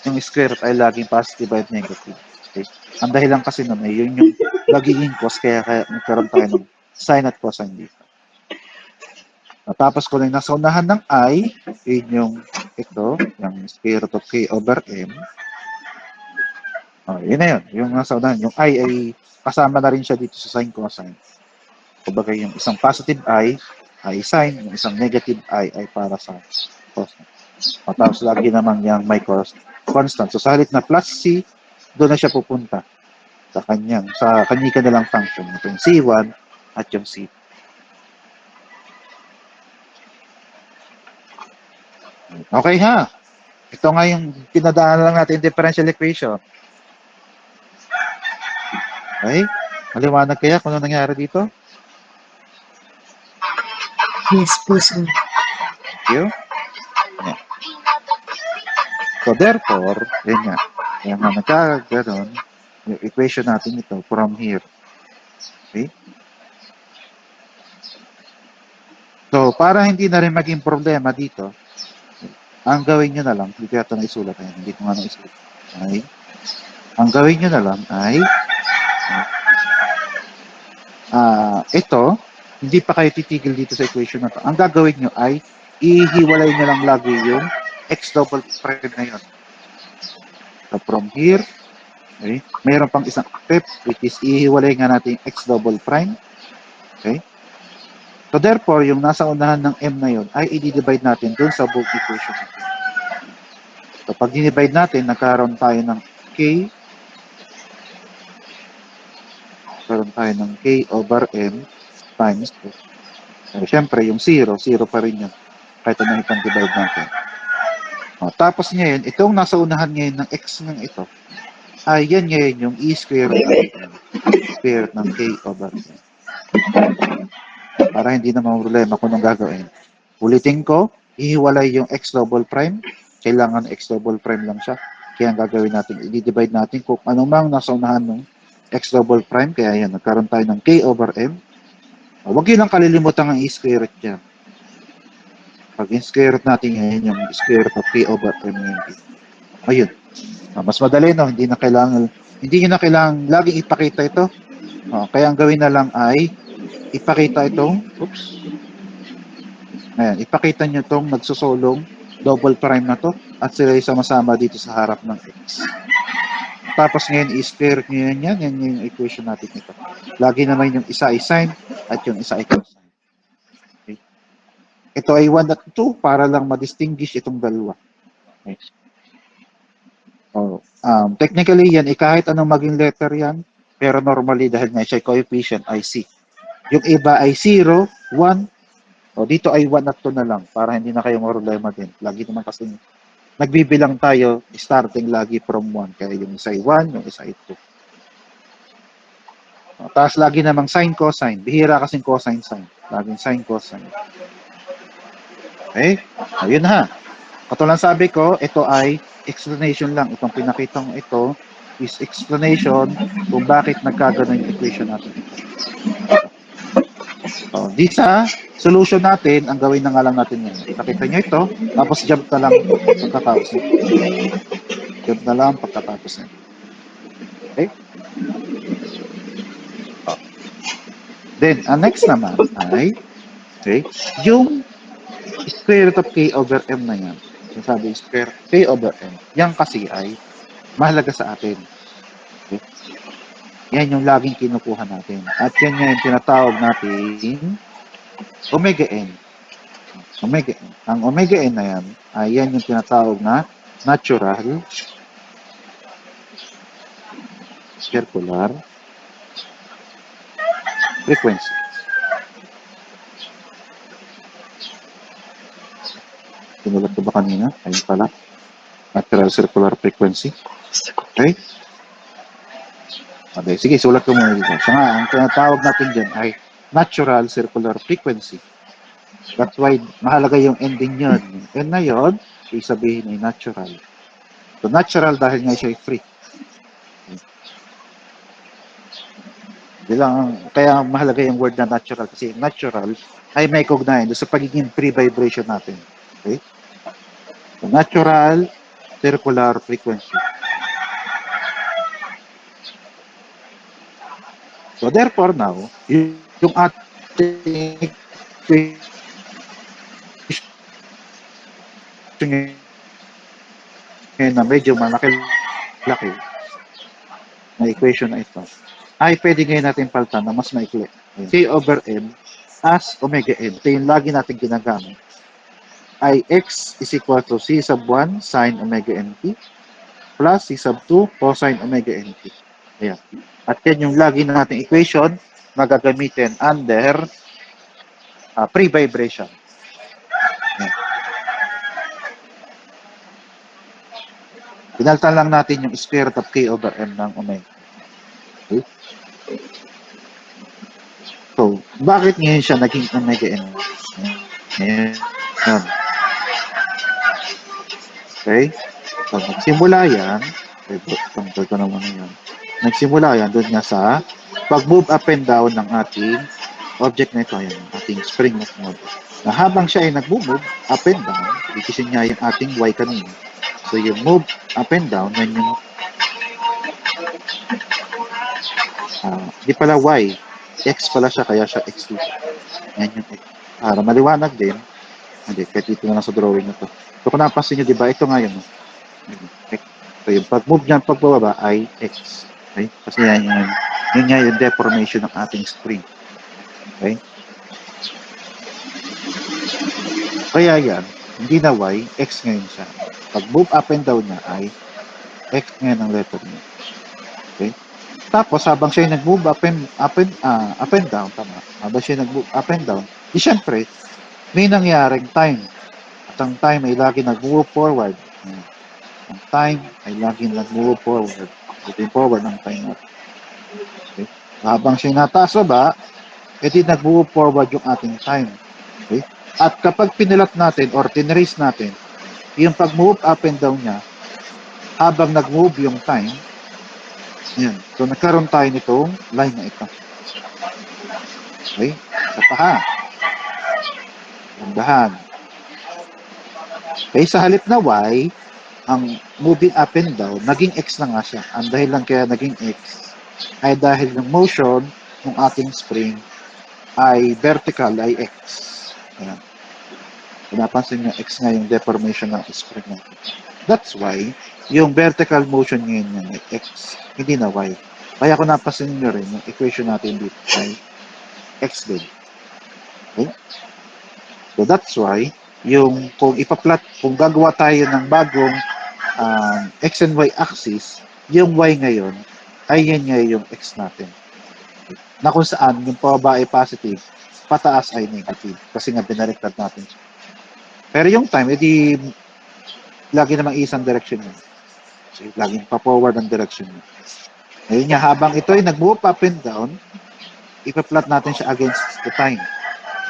yung square root ay laging positive at negative. Okay? Ang dahilan kasi naman yun yung magiging cos kaya nagkaroon tayo ng sine at cosine dito. Tapos kung yung nasa unahan ng I, yun yung yung square root of k over m. Yun na yun. Yung nasa unahan. Yung I ay kasama na rin siya dito sa sine cosine. Kumbaga yung isang positive I ay sine, yung isang negative I ay para sa cosine. Tapos lagi naman yung may constant. So sa halip na plus C, doon na siya pupunta sa kanya-kanilang function. Ito yung C1 at yung C2. Okay ha? Ito nga yung pinadaanan lang natin differential equation. Okay? Maliwanag kaya kung ano nangyari dito? Yes po, sir. Thank you. Yeah. So therefore, yun nga. Kaya nga nagkaganon, yung equation natin ito from here. Okay? So, para hindi na rin maging problema dito, ang gawin nyo na lang, hindi ko yata naisulat, ayan, hindi ko nga naisulat, ay, ang gawin nyo na lang ay, ito, hindi pa kayo titigil dito sa equation na to. Ang gagawin nyo ay, ihiwalay nyo lang lagi yung x double prime na yun. So, from here, okay, mayroon pang isang step, which is ihiwalay nga natin yung x double prime. Okay? So, therefore, yung nasa unahan ng m na yun, ay i-divide natin dun sa both equation natin. So, pag dinivide natin, nagkaroon tayo ng k, over m times 2. So, syempre, yung 0 pa rin yun. Kahit na ipang-divide natin. O, tapos ngayon, itong nasa unahan ngayon ng x ng ito, ay yan ngayon yung e-square root natin. Square root ng k over m. Para hindi na problema kung anong gagawin. Ulitin ko, ihiwalay yung x double prime. Kailangan x double prime lang siya. Kaya ang gagawin natin, i-divide natin kung anong mang nasa unahan ng x double prime. Kaya yan, nagkaroon tayo ng k over m. Huwag yun lang kalilimutan ang e-square root dyan. Pag i-square root natin ngayon, yung square root of k over m ngayon. Ayun. Mas madali, no? Hindi nyo na kailangan laging ipakita ito. Kaya ang gawin na lang ay ipakita itong, ayan, ipakita nyo itong nagsusolong double prime na to at sila ay sama-sama dito sa harap ng x. Tapos ngayon, i-square root nyo yan, yan yung equation natin ito. Lagi naman yung isa ay sine at yung isa ay cosine. Okay. Ito ay 1 at 2 para lang ma-distinguish itong dalawa. Okay. Technically yan, kahit anong maging letter yan, pero normally dahil nga siya coefficient ay C. Yung iba ay 0, 1, dito ay 1 at 2 na lang para hindi na kayo problema din. Lagi naman kasi nagbibilang tayo starting lagi from 1. Kaya yung isa ay 1, yung isa ay 2. Tapos lagi namang sine, cosine. Bihira kasing cosine, sine. Laging sine, cosine. Okay? Ayun ha. Katulad sabi ko, ito ay explanation lang. Itong pinakitang ito is explanation kung bakit nagkaganon yung equation natin ito. Di sa solution natin, ang gawin na nga lang natin yan. Nakita nyo ito, tapos jump na lang pagkatapos nito. Jump na lang pagkatapos nito. Okay? Then, ang next naman ay, okay, yung square root of k over m na yan. Sabi, square k over m. Yan kasi ay mahalaga sa atin. Okay? Yan yung laging kinukuha natin. At yan yung tinatawag natin omega n. Omega n. Ang omega n na yan, ay yan yung tinatawag na natural circular frequency. Sinulat ko ba kanina? Ayun pala. Natural circular frequency. Okay? Okay, sige, sulat ko muna dito. So nga, ang tinatawag natin dyan ay natural circular frequency. That's why mahalaga yung ending yun. Yung end na yun, isabihin ay natural. So natural dahil nga siya ay free. Kaya mahalaga yung word na natural kasi natural ay may kaugnayan sa pagiging free vibration natin. Okay? So, natural circular frequency. So therefore now, yung ating na medyo malaki-laki na equation na ito, ay pwede ngayon natin palitan na mas maikli. K over M as omega n. Ito yung lagi natin ginagamit. Ay x is equal to c sub 1 sine omega nt plus c sub 2 cosine omega nt. Ayan. At yan yung lagi nating equation na gagamitin under pre-vibration. Pinalitan lang natin yung square root of k over m ng omega. Okay? So, bakit ngayon siya naging omega n? Ayan. Okay? So, nagsimula yan. Tanggal ko naman yan. Nagsimula yan doon nga sa pag-move up and down ng ating object na ito. Ayan, ating spring of model. Na habang siya ay nag-move up and down, which is yun nga yung ating y kanina. So yung move up and down, yan yung di pala y, x pala siya, kaya siya x dito. Yan yung x. Para maliwanag din, hindi, kahit dito na lang sa drawing na to. So kung napansin nyo, di ba, ito nga yun. X. So yung pag-move niyan, pagbababa ay x. Okay? Kasi yun nga yung deformation ng ating spring. Okay? Kaya yan, hindi na y, x ngayon siya. Pag move up and down niya ay x ngayon ang letter niya. Okay? Tapos habang siya nag-move up and down, tama. Habang siya nag-move up and down, di syempre, may nangyaring time. At ang time ay lagi nag-move forward. Ang time ay lagi nag-move forward. Moving forward ang time natin. Okay? Habang siya nataas ba, edi nag-move forward yung ating time. Okay? At kapag pinilat natin or tinrace natin, yung pag-move up and down niya, habang nag-move yung time, yan. So, nagkaroon tayo nitong line na ito. Okay? Sa paha. Tandahan. Okay, sa halip na y, ang moving up and down, naging x na nga siya. Ang dahilan kaya naging x ay dahil ng motion ng ating spring ay vertical, ay x. Ayan. Pinapansin nyo, x nga yung deformation ng spring natin. That's why, yung vertical motion ngayon yan ay x, hindi na y. Kaya kung napansin nyo rin, yung equation natin dito ay x din. Okay? So that's why, kung ipa-plot, kung gagawa tayo ng bagong x and y axis, yung y ngayon, ay yan nga yung x natin. Na kung saan, yung pababa ay positive, pataas ay negative. Kasi nga, binaliktad natin siya. Pero yung time, edi, lagi namang isang direction yun. Okay? Laging pa-forward ang direction yun. Ngayon nga, habang ito ay nag-move up and down, ipa-plot natin siya against the time.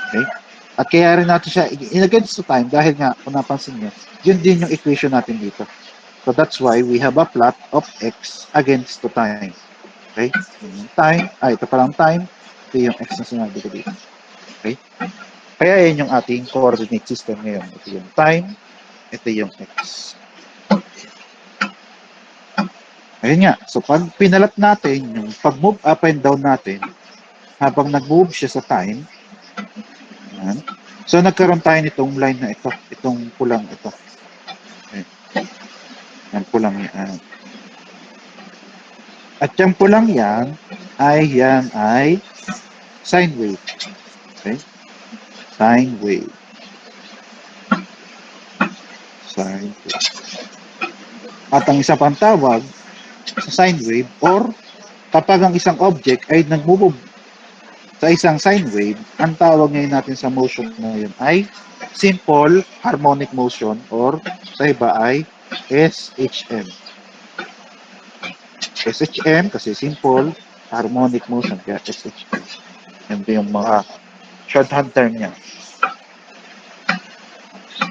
Okay? At kaya rin natin siya in-against the time dahil nga, kung napansin nyo, yun din yung equation natin dito. So that's why we have a plot of x against the time. Okay? Yung time, ito palang time, ito yung x na sinabi ko dito. Okay? Kaya yan yung ating coordinate system ngayon. Ito yung time, ito yung x. Ayun nga. So pag pinalat natin, yung pag-move up and down natin, habang nag-move siya sa time, yan. So nagkaroon tayo nitong line na ito, itong pulang ito. Okay. Yan pulang yan. At yung pulang yan ay sine wave. Okay? Sine wave. Sine wave. At ang isa pang tawag sa sine wave or kapag ang isang object ay nag-move sa isang sine wave, ang tawag ngayon natin sa motion na yun ay simple harmonic motion or sa iba ay SHM. SHM kasi simple harmonic motion kaya SHM. Yan yung mga shorthand term niya.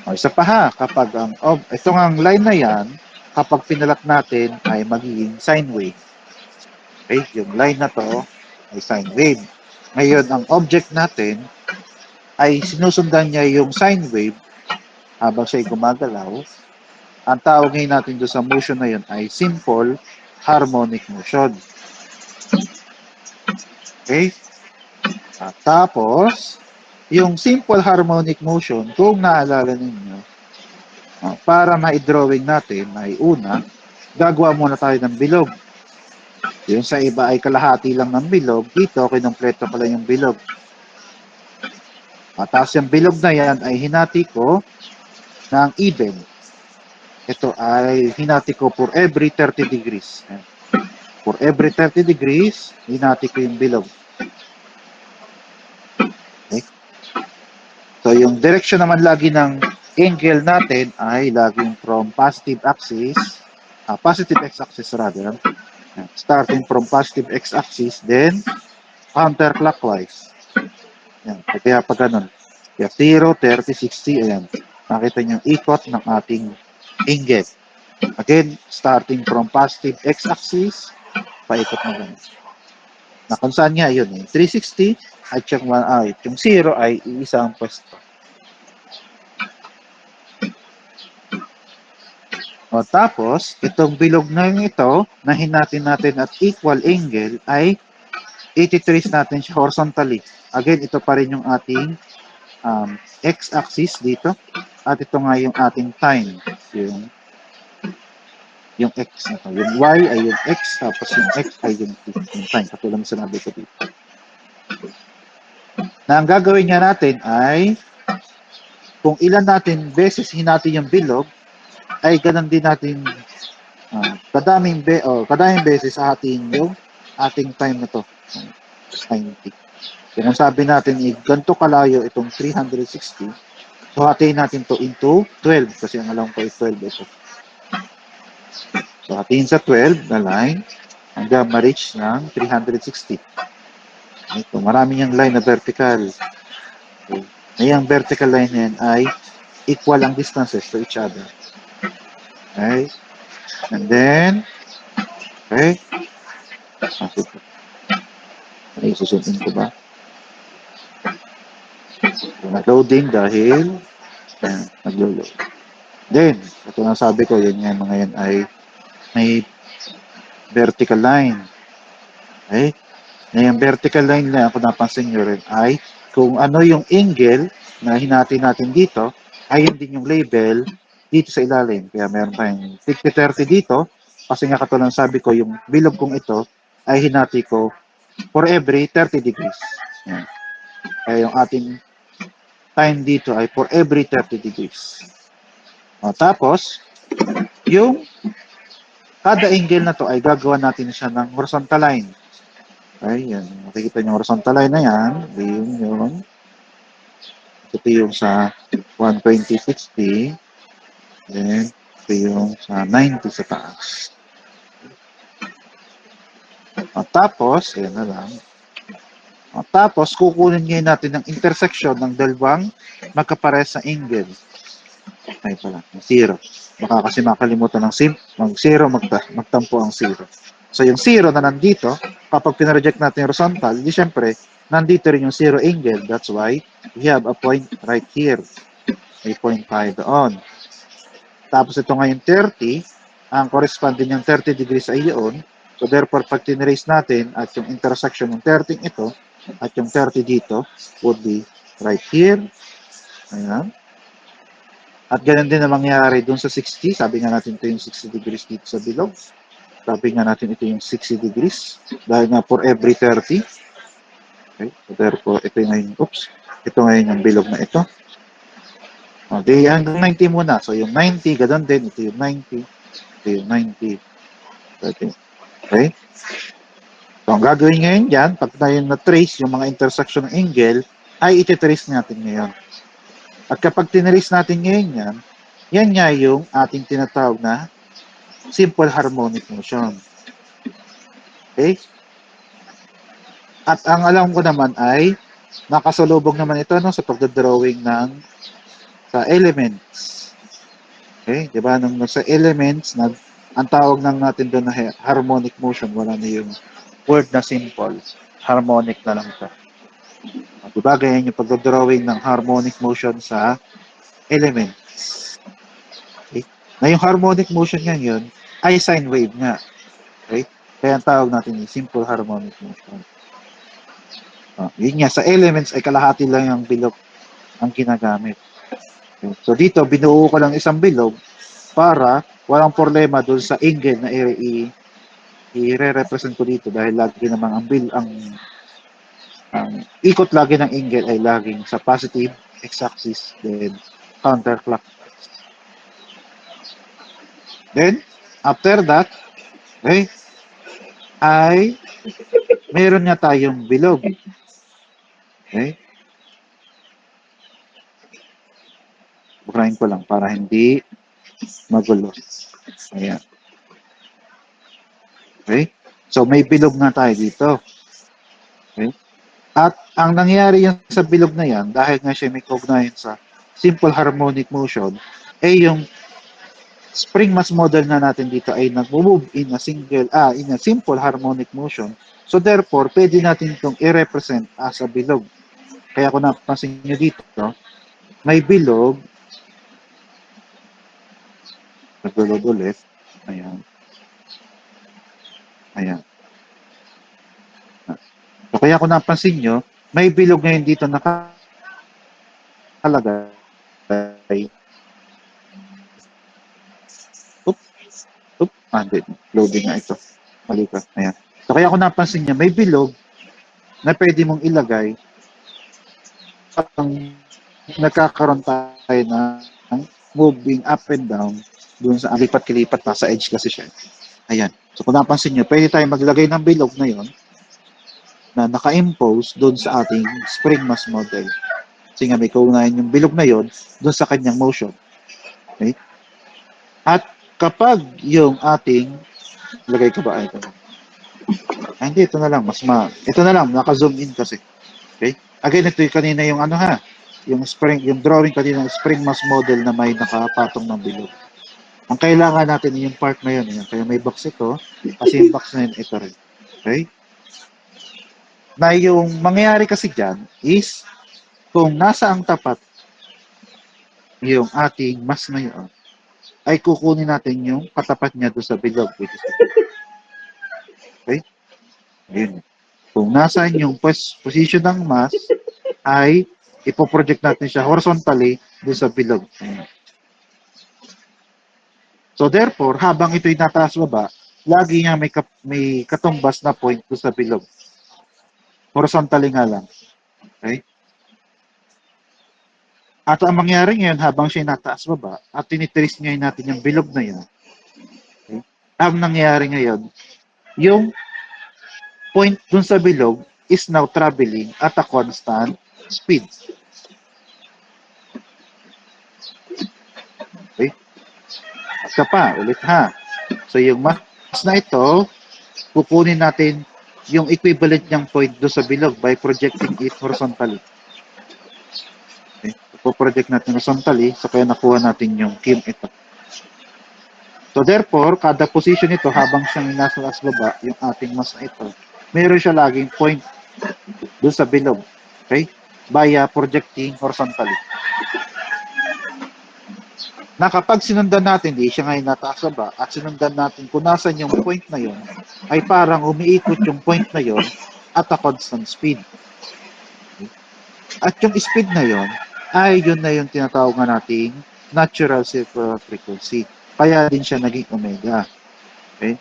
O, isa pa ha, kapag itong ang line na yan, kapag pinalat natin ay magiging sine wave. Okay, yung line na to ay sine wave. Ngayon, ang object natin ay sinusundan niya yung sine wave habang siya'y gumagalaw. Ang tawag ngayon natin doon sa motion na yun ay simple harmonic motion. Okay? At tapos, yung simple harmonic motion, kung naalala ninyo, para ma-drawing natin ay una, gagawa muna tayo ng bilog. Yung sa iba ay kalahati lang ng bilog, dito kinumpleto pala yung bilog. Tapos yung bilog na yan ay hinati ko ng even. Ito ay hinati ko for every 30 degrees. For every 30 degrees, hinati ko yung bilog. Okay? So yung direction naman lagi ng angle natin ay laging from positive axis, positive x-axis rather, starting from positive x-axis, then counterclockwise. Yan. Kaya pag ganun. Kaya 0, 30, 60, ayan. Nakita niyo yung ikot ng ating angle. Again, starting from positive x-axis, paikot na ganun. Na kung saan nga yun, 360 at yung 0 ay iisang pwesto. O tapos, itong bilog na ito, na hinatin natin at equal angle, ay ititrace natin siya horizontally. Again, ito pa rin yung ating x-axis dito. At ito nga yung ating time. Yung x na to. Yung y ay yung x, tapos yung x ay yung time. Katulad ng sinabi ko dito. Na ang gagawin nga natin ay kung ilan natin beses hinati yung bilog, ay ganun din natin kadaming beses hatiin yung ating time na to. Time t. Kung sabi natin, ganito kalayo itong 360, so hatiin natin to into 12 kasi ang alam ko ay 12 ito. So hatiin sa 12 na line hanggang ma-reach ng 360. Ito, marami niyang line na vertical. Okay. Ngayong vertical line na yan ay equal ang distances to each other. Okay. And then, okay. Ay, susundin ko ba? Nag-loading dahil nag-load. Then, ito na sabi ko, yun yan, mga yan ay may vertical line. Okay? Na yung vertical line na, kung napansin nyo rin, ay kung ano yung angle na hinati natin dito, ay yun din yung label dito sa ilalim. Kaya meron tayong 50-30 dito, kasi nga katulad sabi ko, yung bilog kong ito ay hinati ko for every 30 degrees. Yan. Kaya yung ating time dito ay for every 30 degrees. O, tapos, yung kada angle na to ay gagawa natin siya ng horizontal line. Okay, yan. Makikita nyo horizontal line na yan. Yun. Ito yung sa 120-60. Then, ito yung sa 90 sa taas. At tapos, ayan na lang. At tapos, kukunin ngayon natin ang intersection ng dalawang magkapares sa angle. Ay pala, 0. Baka kasi makalimutan ng mag-0, magtampo ang 0. So, yung 0 na nandito, kapag pinareject natin yung horizontal, di syempre, nandito rin yung 0 angle. That's why we have a point right here. May point 5 doon. Tapos ito ngayon 30, ang corresponding yung 30 degrees ay yun. So therefore, pag tinrace natin at yung intersection ng 30 ito at yung 30 dito would be right here. Ayan. At ganun din ang mangyayari dun sa 60. Sabi nga natin ito yung 60 degrees dito sa bilog. Sabi nga natin ito yung 60 degrees. Dahil nga for every 30. Okay. So therefore, ito yung, ito ngayon yung bilog na ito. Okay, hanggang 90 muna. So yung 90, ganun din. Ito yung 90. Ito yung 90. Okay? So ang gagawin ngayon dyan, pag tayo na-trace yung mga intersection ng angle, ay iti-trace natin ngayon. At kapag tinrace natin ngayon yan nga yung ating tinatawag na simple harmonic motion. Okay? At ang alam ko naman ay nakasalubog naman ito no, sa pagdodrawing ng sa elements. Okay? Diba? Nung sa elements, ang tawag lang natin doon na harmonic motion, wala na yung word na simple. Harmonic na lang ito. Diba? Ganyan yung pagdodrawing ng harmonic motion sa elements. Okay? Na yung harmonic motion nga yun ay sine wave nga. Okay? Kaya ang tawag natin yung simple harmonic motion. Yun nga, sa elements ay kalahati lang yung bilog ang ginagamit. Okay? So dito, binuo ko lang isang bilog para walang problema doon sa angle na i-represent ko dito dahil lagi namang ang ikot lagi ng angle ay laging sa positive x-axis then counterclockwise. Then, after that, okay, ay meron nga tayong bilog. Okay? Burahin ko lang para hindi magulo. Ayan. Okay? So, may bilog na tayo dito. Okay? At ang nangyari yan sa bilog na yan, dahil nga siya may kaugnayan sa simple harmonic motion, eh yung spring mass model na natin dito ay nag-move in a simple harmonic motion. So therefore, pwede natin itong i-represent as a bilog. Kaya kung napansin nyo dito, may bilog Naglo-load ulit. Ayan. Ayan. So, kaya kung napansin nyo, may bilog ngayon dito nakalagay. Oop, oop. Hindi. Loading nga ito. Mali ka. Ayan. So, kaya kung napansin nyo, may bilog na pwede mong ilagay pang nagkakaroon tayo ng moving up and down doon sa lipat-kilipat, nasa edge kasi siya. Ayan. So kung napansin nyo, pwede tayo maglagay ng bilog na yon na naka-impose doon sa ating spring mass model. Kasi nga may kaunayan yung bilog na yon doon sa kanyang motion. Okay? At kapag yung ating, lagay ko ba? Ito. Hindi, ito na lang. Ito na lang, naka-zoom in kasi. Okay? Again, ito yung kanina yung ano ha, yung drawing kanina ng spring mass model na may nakapatong ng bilog. Ang kailangan natin yung part na yun. Yan. Kaya may box ito, kasi yung box na yun, ito rin. Okay? Na yung mangyayari kasi dyan is, kung nasa ang tapat yung ating mass na yun, ay kukunin natin yung katapat niya doon sa bilog. Which is ito. Okay? Ayun. Kung nasaan yung position ng mass, ay ipoproject natin siya horizontally doon sa bilog. Ayan. So therefore, habang ito'y nataas baba, lagi nga may katumbas na point doon sa bilog. Horizontally nga lang. Okay? At ang mangyari ngayon, habang siya nataas baba, at tinitrace ngayon natin yung bilog na yan, okay? Ang nangyari ngayon, yung point dun sa bilog is now traveling at a constant speed. Okay? At ka pa, ulit ha. So yung mass na ito, kukunin natin yung equivalent niyang point doon sa bilog by projecting it horizontally. Okay? Ipo-project natin horizontally, so kaya nakuha natin yung kim ito. So therefore, kada position nito habang siyang nasa baba, yung ating mass na ito, meron siya laging point doon sa bilog. Okay? Via projecting horizontally. Na kapag sinundan natin, di siya ngayon nataas baba, at sinundan natin kung nasan yung point na yon, ay parang umiikot yung point na yon at a constant speed. At yung speed na yon, ay yun na yung tinatawag na nating natural circular frequency. Kaya din siya naging omega. Okay?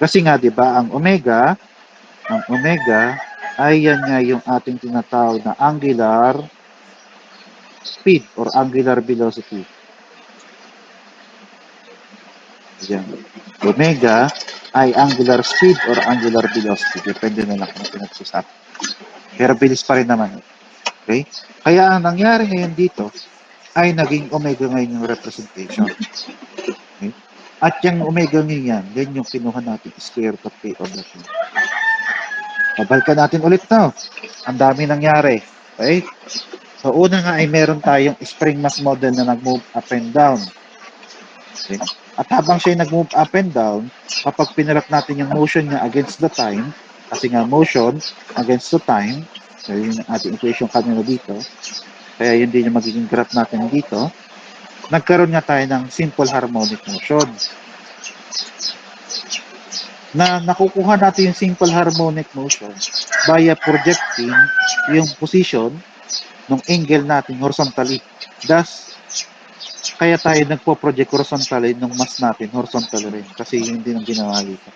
Kasi nga, di ba, ang omega ay yan nga yung ating tinatawag na angular speed or angular velocity. Yan. Omega ay angular speed or angular velocity. Depende na lang kung pinag-usapan. Pero bilis pa rin naman. Okay? Kaya ang nangyari ngayon dito ay naging omega ngayon yung representation. Okay? At yung omega ngayon, yan yung kinuha natin square root of k over 2. Babalikan natin ulit na. Ang dami nangyari. Okay? So, una nga ay meron tayong spring mass model na nag-move up and down. Okay? At habang siya nag-move up and down, kapag pinirap natin yung motion niya against the time, kasi nga motion against the time, so yun yung ating equation kanina dito, kaya yun din yung magiging graph natin dito, nagkaroon nga tayo ng simple harmonic motion. Na nakukuha natin yung simple harmonic motion via projecting yung position ng angle natin horizontally. Thus, kaya tayo nagpo-project horizontally ng mass natin horizontally rin kasi yun din ang ginawa dito.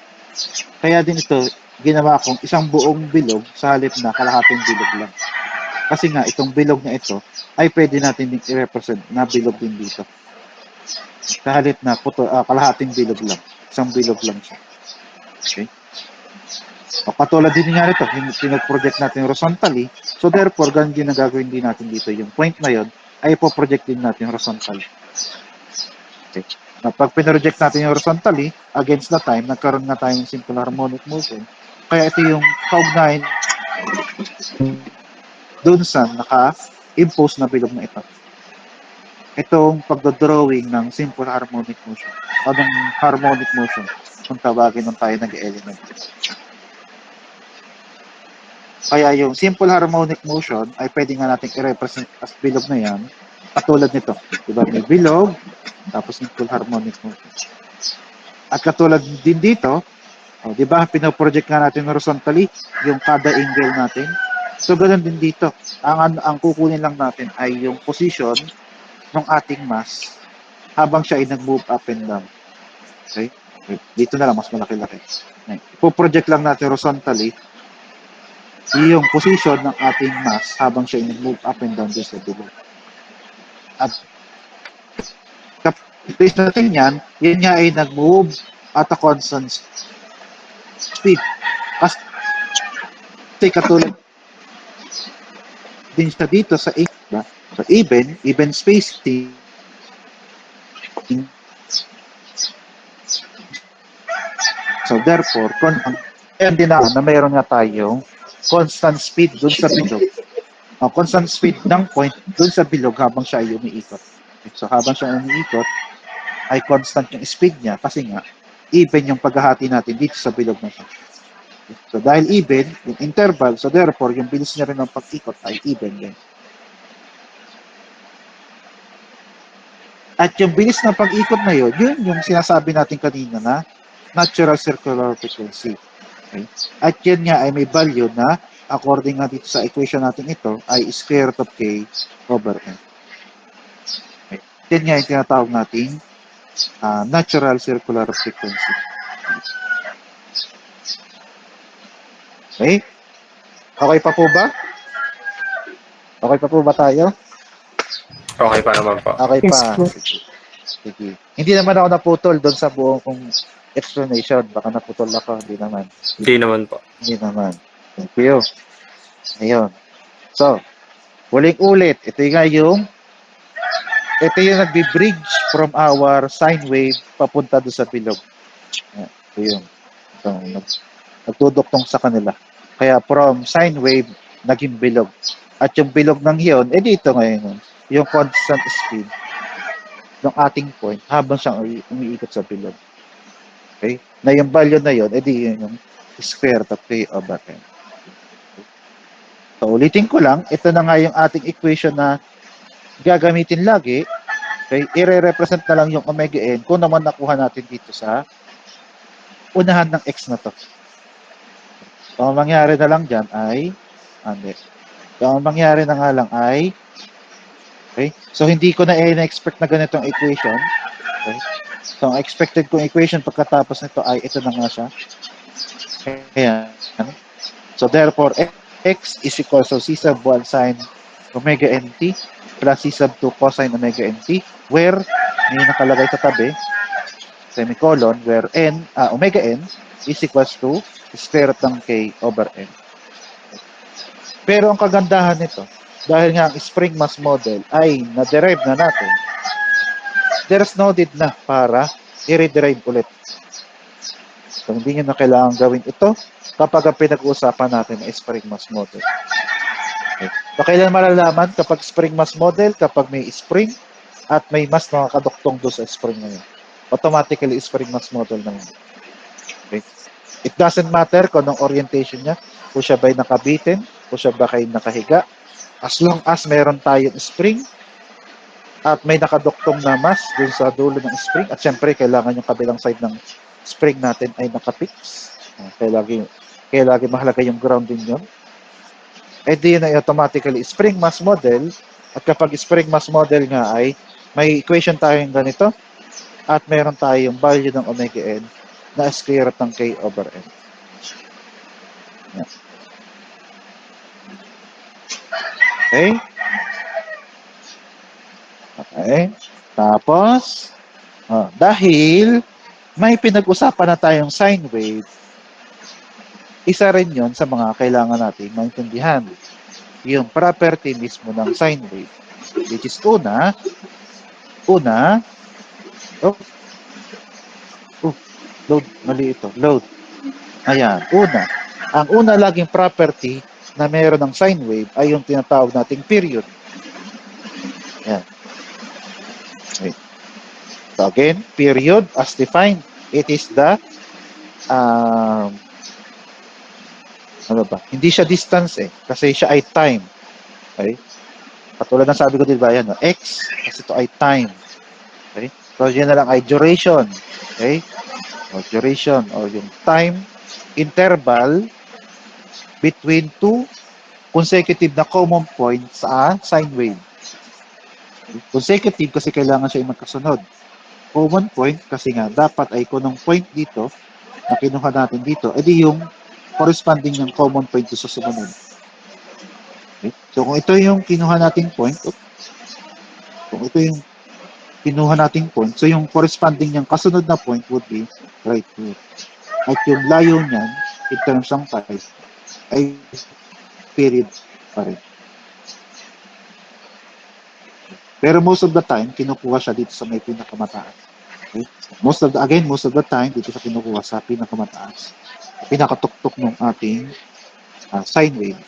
Kaya din ito, ginawa kong isang buong bilog sa halip na kalahating bilog lang. Kasi nga, itong bilog na ito ay pwede natin din i-represent na bilog din dito. Sa halip na kalahating bilog lang. Isang bilog lang siya. Okay? O katulad din nga ito, pinag-project natin horizontally. So therefore, ganun din ang gagawin din natin dito. Yung point na yon ay po-project din natin horizontally. Okay. Pag pinroject natin yung horizontally, against the time, nagkaroon nga tayong simple harmonic motion. Kaya ito yung kaugnayan dun sa naka-impose na bilog na ito. Itong pagdodrawing ng simple harmonic motion. Anong harmonic motion? Kung tawagin nung tayo nag-element. Kaya yung simple harmonic motion ay pwede nga natin i-represent as bilog na yan Katulad nito, di ba? May bilog, tapos may full harmonic motion. At katulad din dito, di ba, pinoproject nga natin horizontally yung kada angle natin. So, ganun din dito. Ang kukunin lang natin ay yung position ng ating mass habang siya ay nag-move up and down. Okay? Dito na lang, mas malaki-laki. Ipo-project lang natin horizontally yung position ng ating mass habang siya ay nag-move up and down dito sa bilog. At kapag natin yan nga ay nag-move at a constant speed. Kasi katulad din siya dito sa so even spacing. So therefore, kaya din na mayroon nga tayong constant speed dun sa bilog. Constant speed ng point dun sa bilog habang siya ay umiikot. So habang siya umiikot, ay constant yung speed niya kasi nga even yung paghahati natin dito sa bilog na siya. So dahil even, yung interval, so therefore, yung bilis niya rin ng pag-ikot ay even din. At yung bilis ng pag-ikot na yun yung sinasabi natin kanina na natural circular frequency. Okay? At yun nga ay may value na according nga dito sa equation natin ito ay square root of k over n. Okay? Yan nga yung tinatawag natin natural circular frequency. Okay? Okay pa po ba? Okay pa po ba tayo? Okay pa naman po. Okay Yes pa. po. Sige. Hindi naman ako naputol doon sa buong kong explanation. Baka naputol ako. Hindi naman. Hindi naman po. Hindi naman. Thank you. Ayun. So, ulit. Ito yung nagbi-bridge from our sine wave papunta doon sa bilog. Ito yun. Ito, nagtuduktong sa kanila. Kaya from sine wave, naging bilog. At yung bilog ng yun, dito ngayon, yung constant speed ng ating point habang siyang umiikot sa bilog. Okay? Na yung value na yun, yun yung square root of k over n. So, ulitin ko lang, ito na nga yung ating equation na gagamitin lagi. Okay? I-represent na lang yung omega n kung naman nakuha natin dito sa unahan ng x na to. So, ang mangyari na lang dyan ay, ang mangyari na nga lang ay, okay? So, hindi ko na na-expect na ganitong equation. Okay? So, ang expected kong equation pagkatapos nito ay ito na nga siya. Ayan. So, therefore, x is equal to c sub 1 sine omega nt plus c sub 2 cosine omega nt where may nakalagay sa tabi, semicolon, where omega n is equals to square root ng k over n. Pero ang kagandahan nito, dahil nga ang spring mass model ay na-derive na natin, there's no need na para i-rederive ulit. So, hindi nyo na kailangan gawin ito kapag ang pinag-uusapan natin ay spring mass model. Okay. So, kailan malalaman kapag spring mass model? Kapag may spring at may mass na nakaduktong doon sa spring na yun. Automatically, spring mass model na yun. Okay. It doesn't matter kung anong orientation niya, kung siya ba'y nakabitin, kung siya ba kayo nakahiga. As long as meron tayong spring at may nakaduktong na mass doon sa dulo ng spring, at syempre, kailangan yung kabilang side ng spring natin ay nakapix. Kaya lagi mahalaga yung grounding yun. Di yun ay automatically spring mass model. At kapag spring mass model nga ay may equation tayong ganito at meron tayong value ng omega n na square root ng k over n. Okay? Okay? Tapos, dahil may pinag-usapan na tayong sine wave, isa rin yon sa mga kailangan natin maintindihan. Yung property mismo ng sine wave. Which is load, mali ito, load. Ayan, ang una laging property na meron ng sine wave ay yung tinatawag nating period. Ayan. Okay. So again, period as defined, it is the hindi siya distance kasi siya ay time. Okay? Katulad ng sabi ko, di ba, yan, no? X, kasi ito ay time. Okay? So, yan na lang ay duration. Okay? O, duration, o yung time interval between two consecutive na common points sa sine wave. Consecutive kasi kailangan siya ay magkasunod. Common point kasi nga dapat ay kung ng point dito na kinuha natin dito, edi yung corresponding ng common point sa sumunod. Okay? So kung ito yung kinuha nating point, kung ito yung kinuha nating point, so yung corresponding niyang kasunod na point would be right here. At yung layo niyan, in terms ng time, ay period pa rin. Pero most of the time, kinukuha siya dito sa may pinakamataas. Okay? Most of the time, dito sa kinukuha sa pinakamataas. Pinakatuktok ng ating sine wave.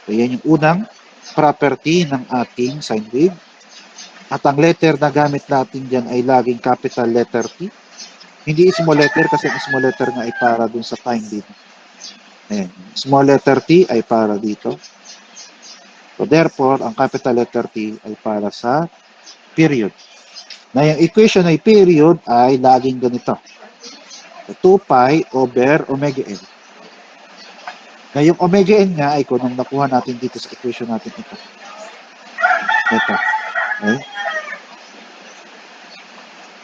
So, yan yung unang property ng ating sine wave. At ang letter na gamit natin dyan ay laging capital letter T. Hindi small letter kasi ang small letter nga ay para dun sa time dito. Ayan. Small letter T ay para dito. So therefore, ang capital letter T ay para sa period. Na yung equation ay period ay laging ganito. 2 pi over omega n. Na yung omega n nga ay kung nung nakuha natin dito sa equation natin ito. Ito. Okay?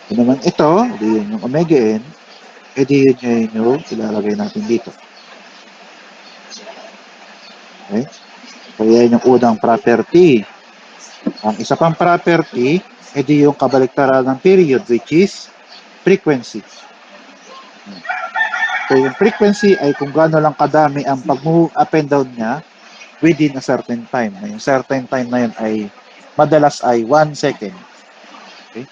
Kung naman ito, di yun yung omega n, edi yun yung ilalagay natin dito. Okay? So yan yung unang property. Ang isa pang property, edi yung kabaliktaran ng period which is frequency. So yung frequency ay kung gaano lang kadami ang pag-move up and down niya within a certain time. Na yung certain time na yun ay madalas ay 1 second. Okay?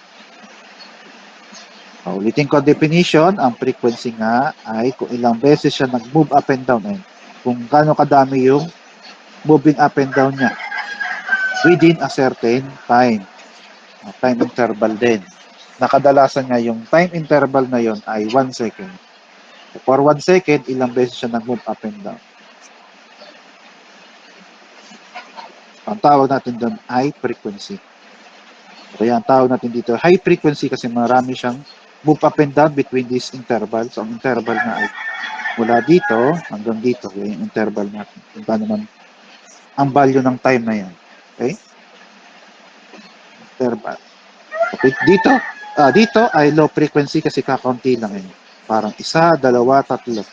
So, ulitin ko ang definition, ang frequency nga ay kung ilang beses siya nag-move up and down. Ay, kung gaano kadami yung moving up and down niya within a certain time. Time interval din. Nakadalasan nga yung time interval na yon ay 1 second. For 1 second, ilang beses siya nag-move up and down. Ang tawag natin doon ay frequency. Kaya ang tawag natin dito high frequency kasi marami siyang move up and down between these intervals. So, ang interval nga ay mula dito hanggang dito. Kaya yung interval natin. Kung paano naman ang value ng time na yan. Okay? Interval. Okay? Dito ay low frequency kasi kakaunti lang yun. Parang 1, 2, 3.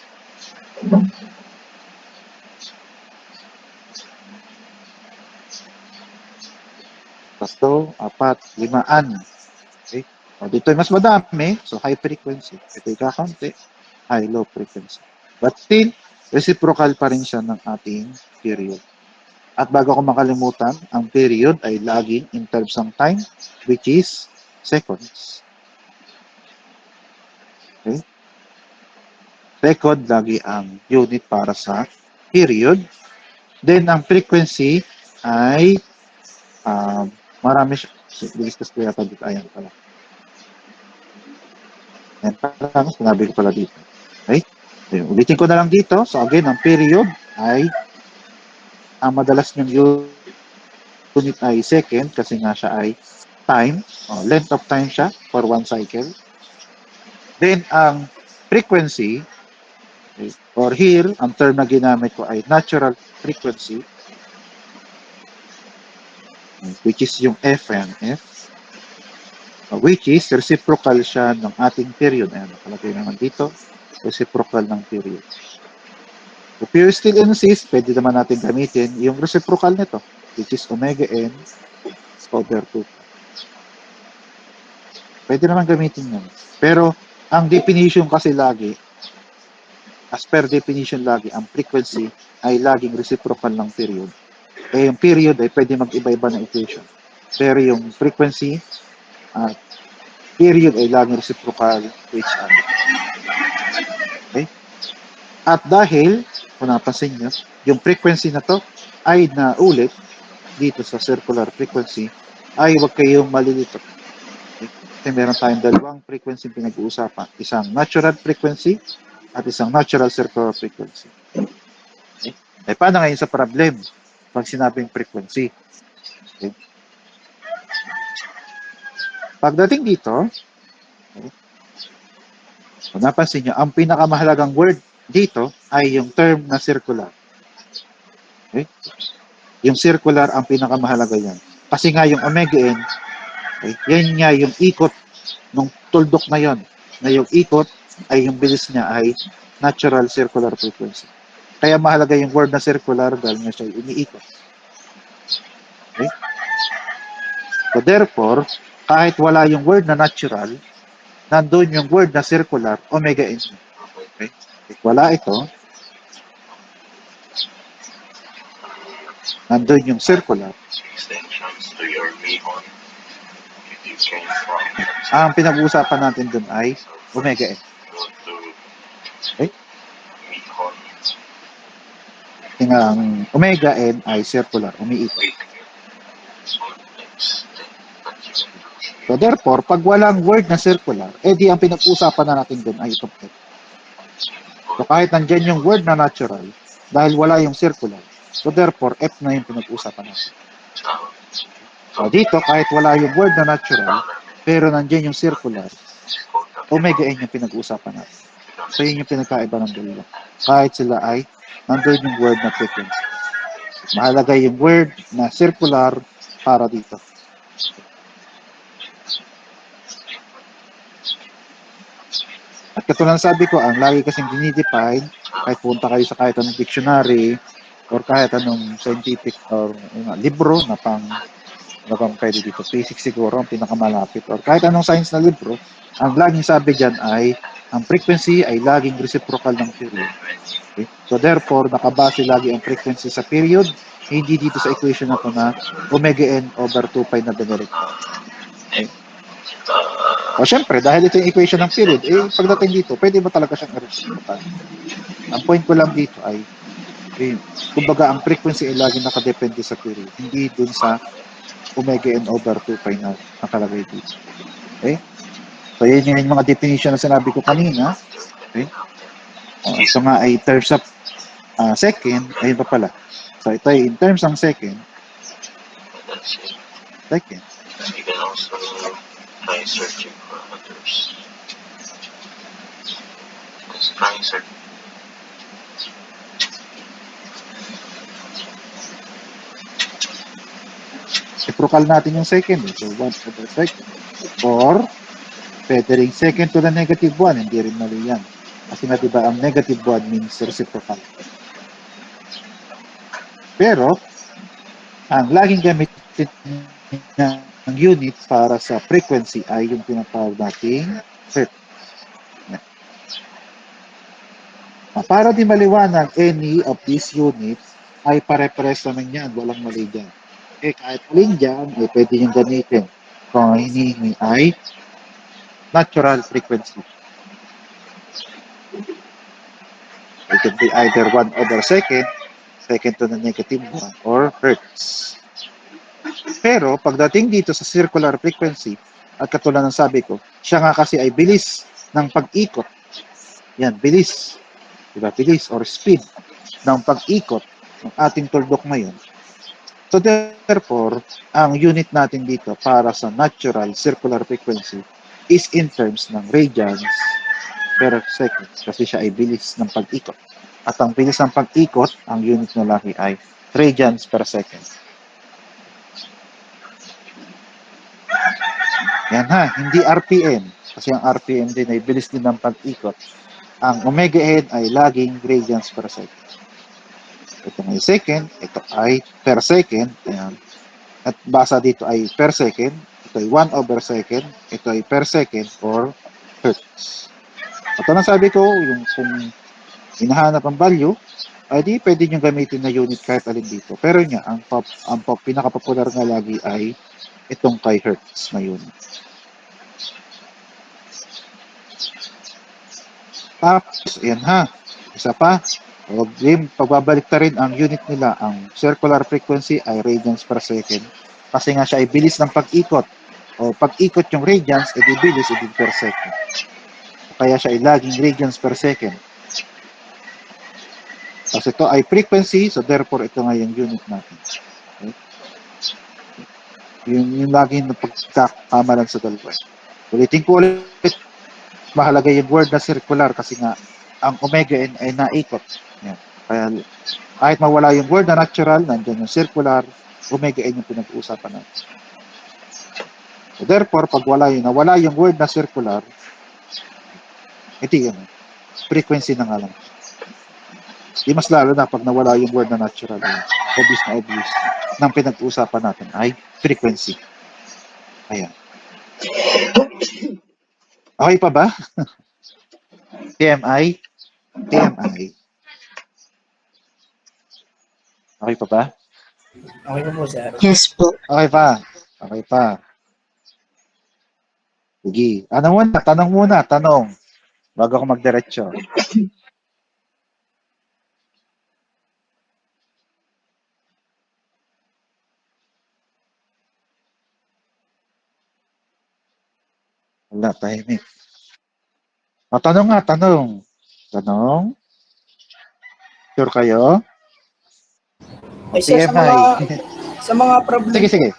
Tatlo, 4, 5. Okay? O, dito ay mas madami. So, high frequency. Ito ay kakaunti. High, low frequency. But still, reciprocal pa rin siya ng ating period. At bago ko makalimutan, ang period ay laging in terms ng time, which is seconds. Okay? Second, lagi ang unit para sa period. Then, ang frequency ay marami siya. Discuss ko yata dito. Ayan pala. Ayan pala. Sinabi ko pala dito. Okay? So, ulitin ko na lang dito. So, again, ang period ay ang madalas niyang unit ay second kasi nga siya ay time. Length of time siya for one cycle. Then, ang frequency, okay, or here, ang term na ginamit ko ay natural frequency, which is yung F and F, which is reciprocal siya ng ating period. Ayan, nakalagay naman dito, reciprocal ng period. If you still insist, pwede naman natin gamitin yung reciprocal nito, which is omega n over 2. Pwede naman gamitin yun. Pero, ang definition kasi lagi, as per definition lagi, ang frequency ay laging reciprocal ng period. Eh, yung period ay pwede mag-iba-iba ng equation. Pero yung frequency at period ay laging reciprocal to each other. Okay? At dahil, kung napansin nyo, yung frequency na to ay naulit dito sa circular frequency, ay huwag kayong malilito. Okay? Kasi meron tayong dalawang frequency pinag-uusapan. Isang natural frequency at isang natural circular frequency. Okay? Eh, paano ngayon sa problem? Pag sinabing frequency. Okay? Pagdating dito, okay, kung napansin nyo, ang pinakamahalagang word dito ay yung term na circular. Okay? Yung circular ang pinakamahalaga yan. Kasi nga yung omega n, okay, yan nga yung ikot ng tuldok na yon. Na yung ikot ay yung bilis niya ay natural circular frequency. Kaya mahalaga yung word na circular dahil nga siya umiikot. Okay? So therefore, kahit wala yung word na natural, nandun yung word na circular, omega n. Okay? If wala ito, nandun yung circular. Ang pinag-uusapan natin dun ay omega n. Okay? Kasi nga, ang omega n ay circular, umiikot. So therefore, pag walang word na circular, edi ang pinag-uusapan na natin dun ay itong F. So kahit nandyan yung word na natural, dahil wala yung circular, so therefore, F na yung pinag-uusapan natin. So dito, kahit wala yung word na natural, pero nandyan yung circular, omega n yung pinag-uusapan natin. So yun yung pinagkaiba ng dalawa. Kahit sila ay nandun yung word na frequency. Mahalaga yung word na circular para dito. At katulad ng sabi ko, ang lagi kasing dinidefine, kahit punta kayo sa kahit anong dictionary, or kahit anong scientific or libro na pang pwede dito, basic siguro, ang pinakamalapit, or kahit anong science na libro, ang laging sabi dyan ay, ang frequency ay laging reciprocal ng period. Okay? So therefore, nakabase lagi ang frequency sa period, hindi dito sa equation na to na omega n over 2 pi na binirekta. Okay? O syempre, dahil ito yung equation ng period, pagdating dito, pwede ba talaga siyang reciprocal? Ang point ko lang dito ay, kumbaga, ang frequency ay lagi nakadepende sa period, hindi dun sa omega n over 2 pi na nakalagay dito. Okay? So, yun yung mga definition na sinabi ko kanina. Okay? Ito nga ay terms of second, ayun pa pala. So, ito ay in terms ng second. You can also try searching for others. Just try searching. Reciprocal natin yung second. So, 1 over second. Or, pwede rin second to the negative 1. Hindi rin mali yan. Kasi nga, diba, ang negative 1 means reciprocal. Pero, ang laging gamitin ng unit para sa frequency ay yung tinatawag nating hertz. Para di maliwanag, any of these units ay pare-pares naman yan. Walang mali dyan. Kahit alin dyan, ay pwede yung gamitin. Kung hinihingi ay natural frequency. It can be either 1 over second to the negative 1, or hertz. Pero, pagdating dito sa circular frequency, at katulad ng sabi ko, siya nga kasi ay bilis ng pag-ikot. Yan, bilis. Diba? Bilis or speed ng pag-ikot ng ating tuldok ngayon. So, therefore, ang unit natin dito para sa natural circular frequency is in terms ng radians per second kasi siya ay bilis ng pag-ikot. At ang bilis ng pag-ikot, ang unit na laki ay radians per second. Yan ha, hindi RPM. Kasi ang RPM din ay bilis din ng pag-ikot. Ang omega n ay laging radians per second. Ito ay second, ito ay per second. Ayan. At basa dito ay per second. Ito ay 1 over second. Ito ay per second or hertz. At ang sabi ko, yung kung hinahanap ang value, ay di pwede nyo gamitin na unit kahit alin dito. Pero nga, ang pinaka-popular nga lagi ay itong kay hertz na unit. Tapos, ayan ha, isa pa, pagbabalik ta rin ang unit nila, ang circular frequency ay radians per second. Kasi nga siya ay bilis ng pag-ikot. O pag-ikot yung radians, edi bilis, edi per second. Kaya siya ay laging radians per second. Kasi ito ay frequency, so therefore ito nga yung unit natin. Okay? Yung lagi na pagkakamalan sa dalawa. Ulitin ko ulit, mahalaga yung word na circular kasi nga ang omega n ay naikot. Yan. Kaya kahit mawala yung word na natural, nandiyan yung circular, omega n yung pinag-uusapan natin. So therefore, pag nawala yung word na circular, hindi yun. Frequency na nga lang. Di mas lalo na pag nawala yung word na natural, obvious na obvious. Nang pinag-uusapan natin ay frequency. Ayan. Okay pa ba? TMI? TMI. Okay pa ba? Okay po po, sir. Yes po. Okay pa. Okay pa. Sige. Ano muna? Tanong muna. Tanong. Bago ako magdiretso. Wala, tahimik. Tanong nga, tanong. Tanong? Sure kayo? Ay, sir, TMI. sa mga problem Sige, sige.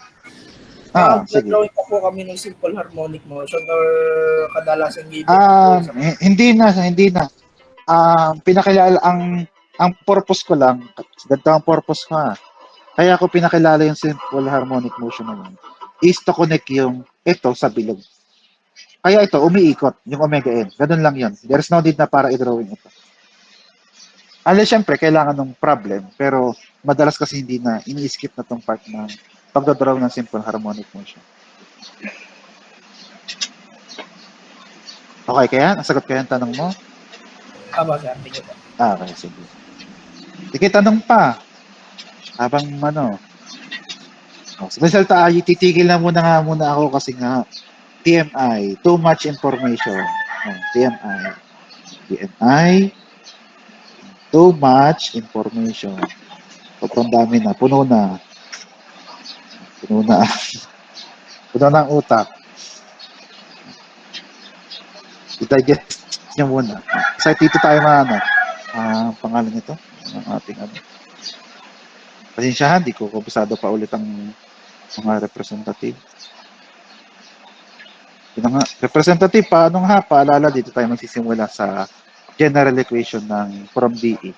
Sige. drawing pa po kami ng simple harmonic motion or kadalasan given po sa Hindi na. Pinakilala ang purpose ko lang, ganito ang purpose ko ha. Kaya ako pinakilala yung simple harmonic motion na yun, is to connect yung ito sa bilog. Kaya ito, umiikot, yung omega n. Ganun lang yun. There's no need na para i-drawing ito. Alam, syempre, kailangan ng problem, pero madalas kasi hindi na, ini-skip na tong part ng pagdadraw ng simple harmonic motion. Okay, kaya? Nasagot kaya ang tanong mo? Tama, sir. Thank you po. Okay, sige. Sige, tanong pa. Habang special tayo, titigil na muna ako kasi nga, TMI, too much information. TMI, too much information. Sobrang dami na, puno na. Puno na ang utak. I-digest niya muna. Kasi dito tayo pangalan nito, ang ating pasensyahan, di ko kabisado pa ulit ang mga representative. Yun nga, representative, paalala, dito tayo magsisimula sa general equation ng from DE.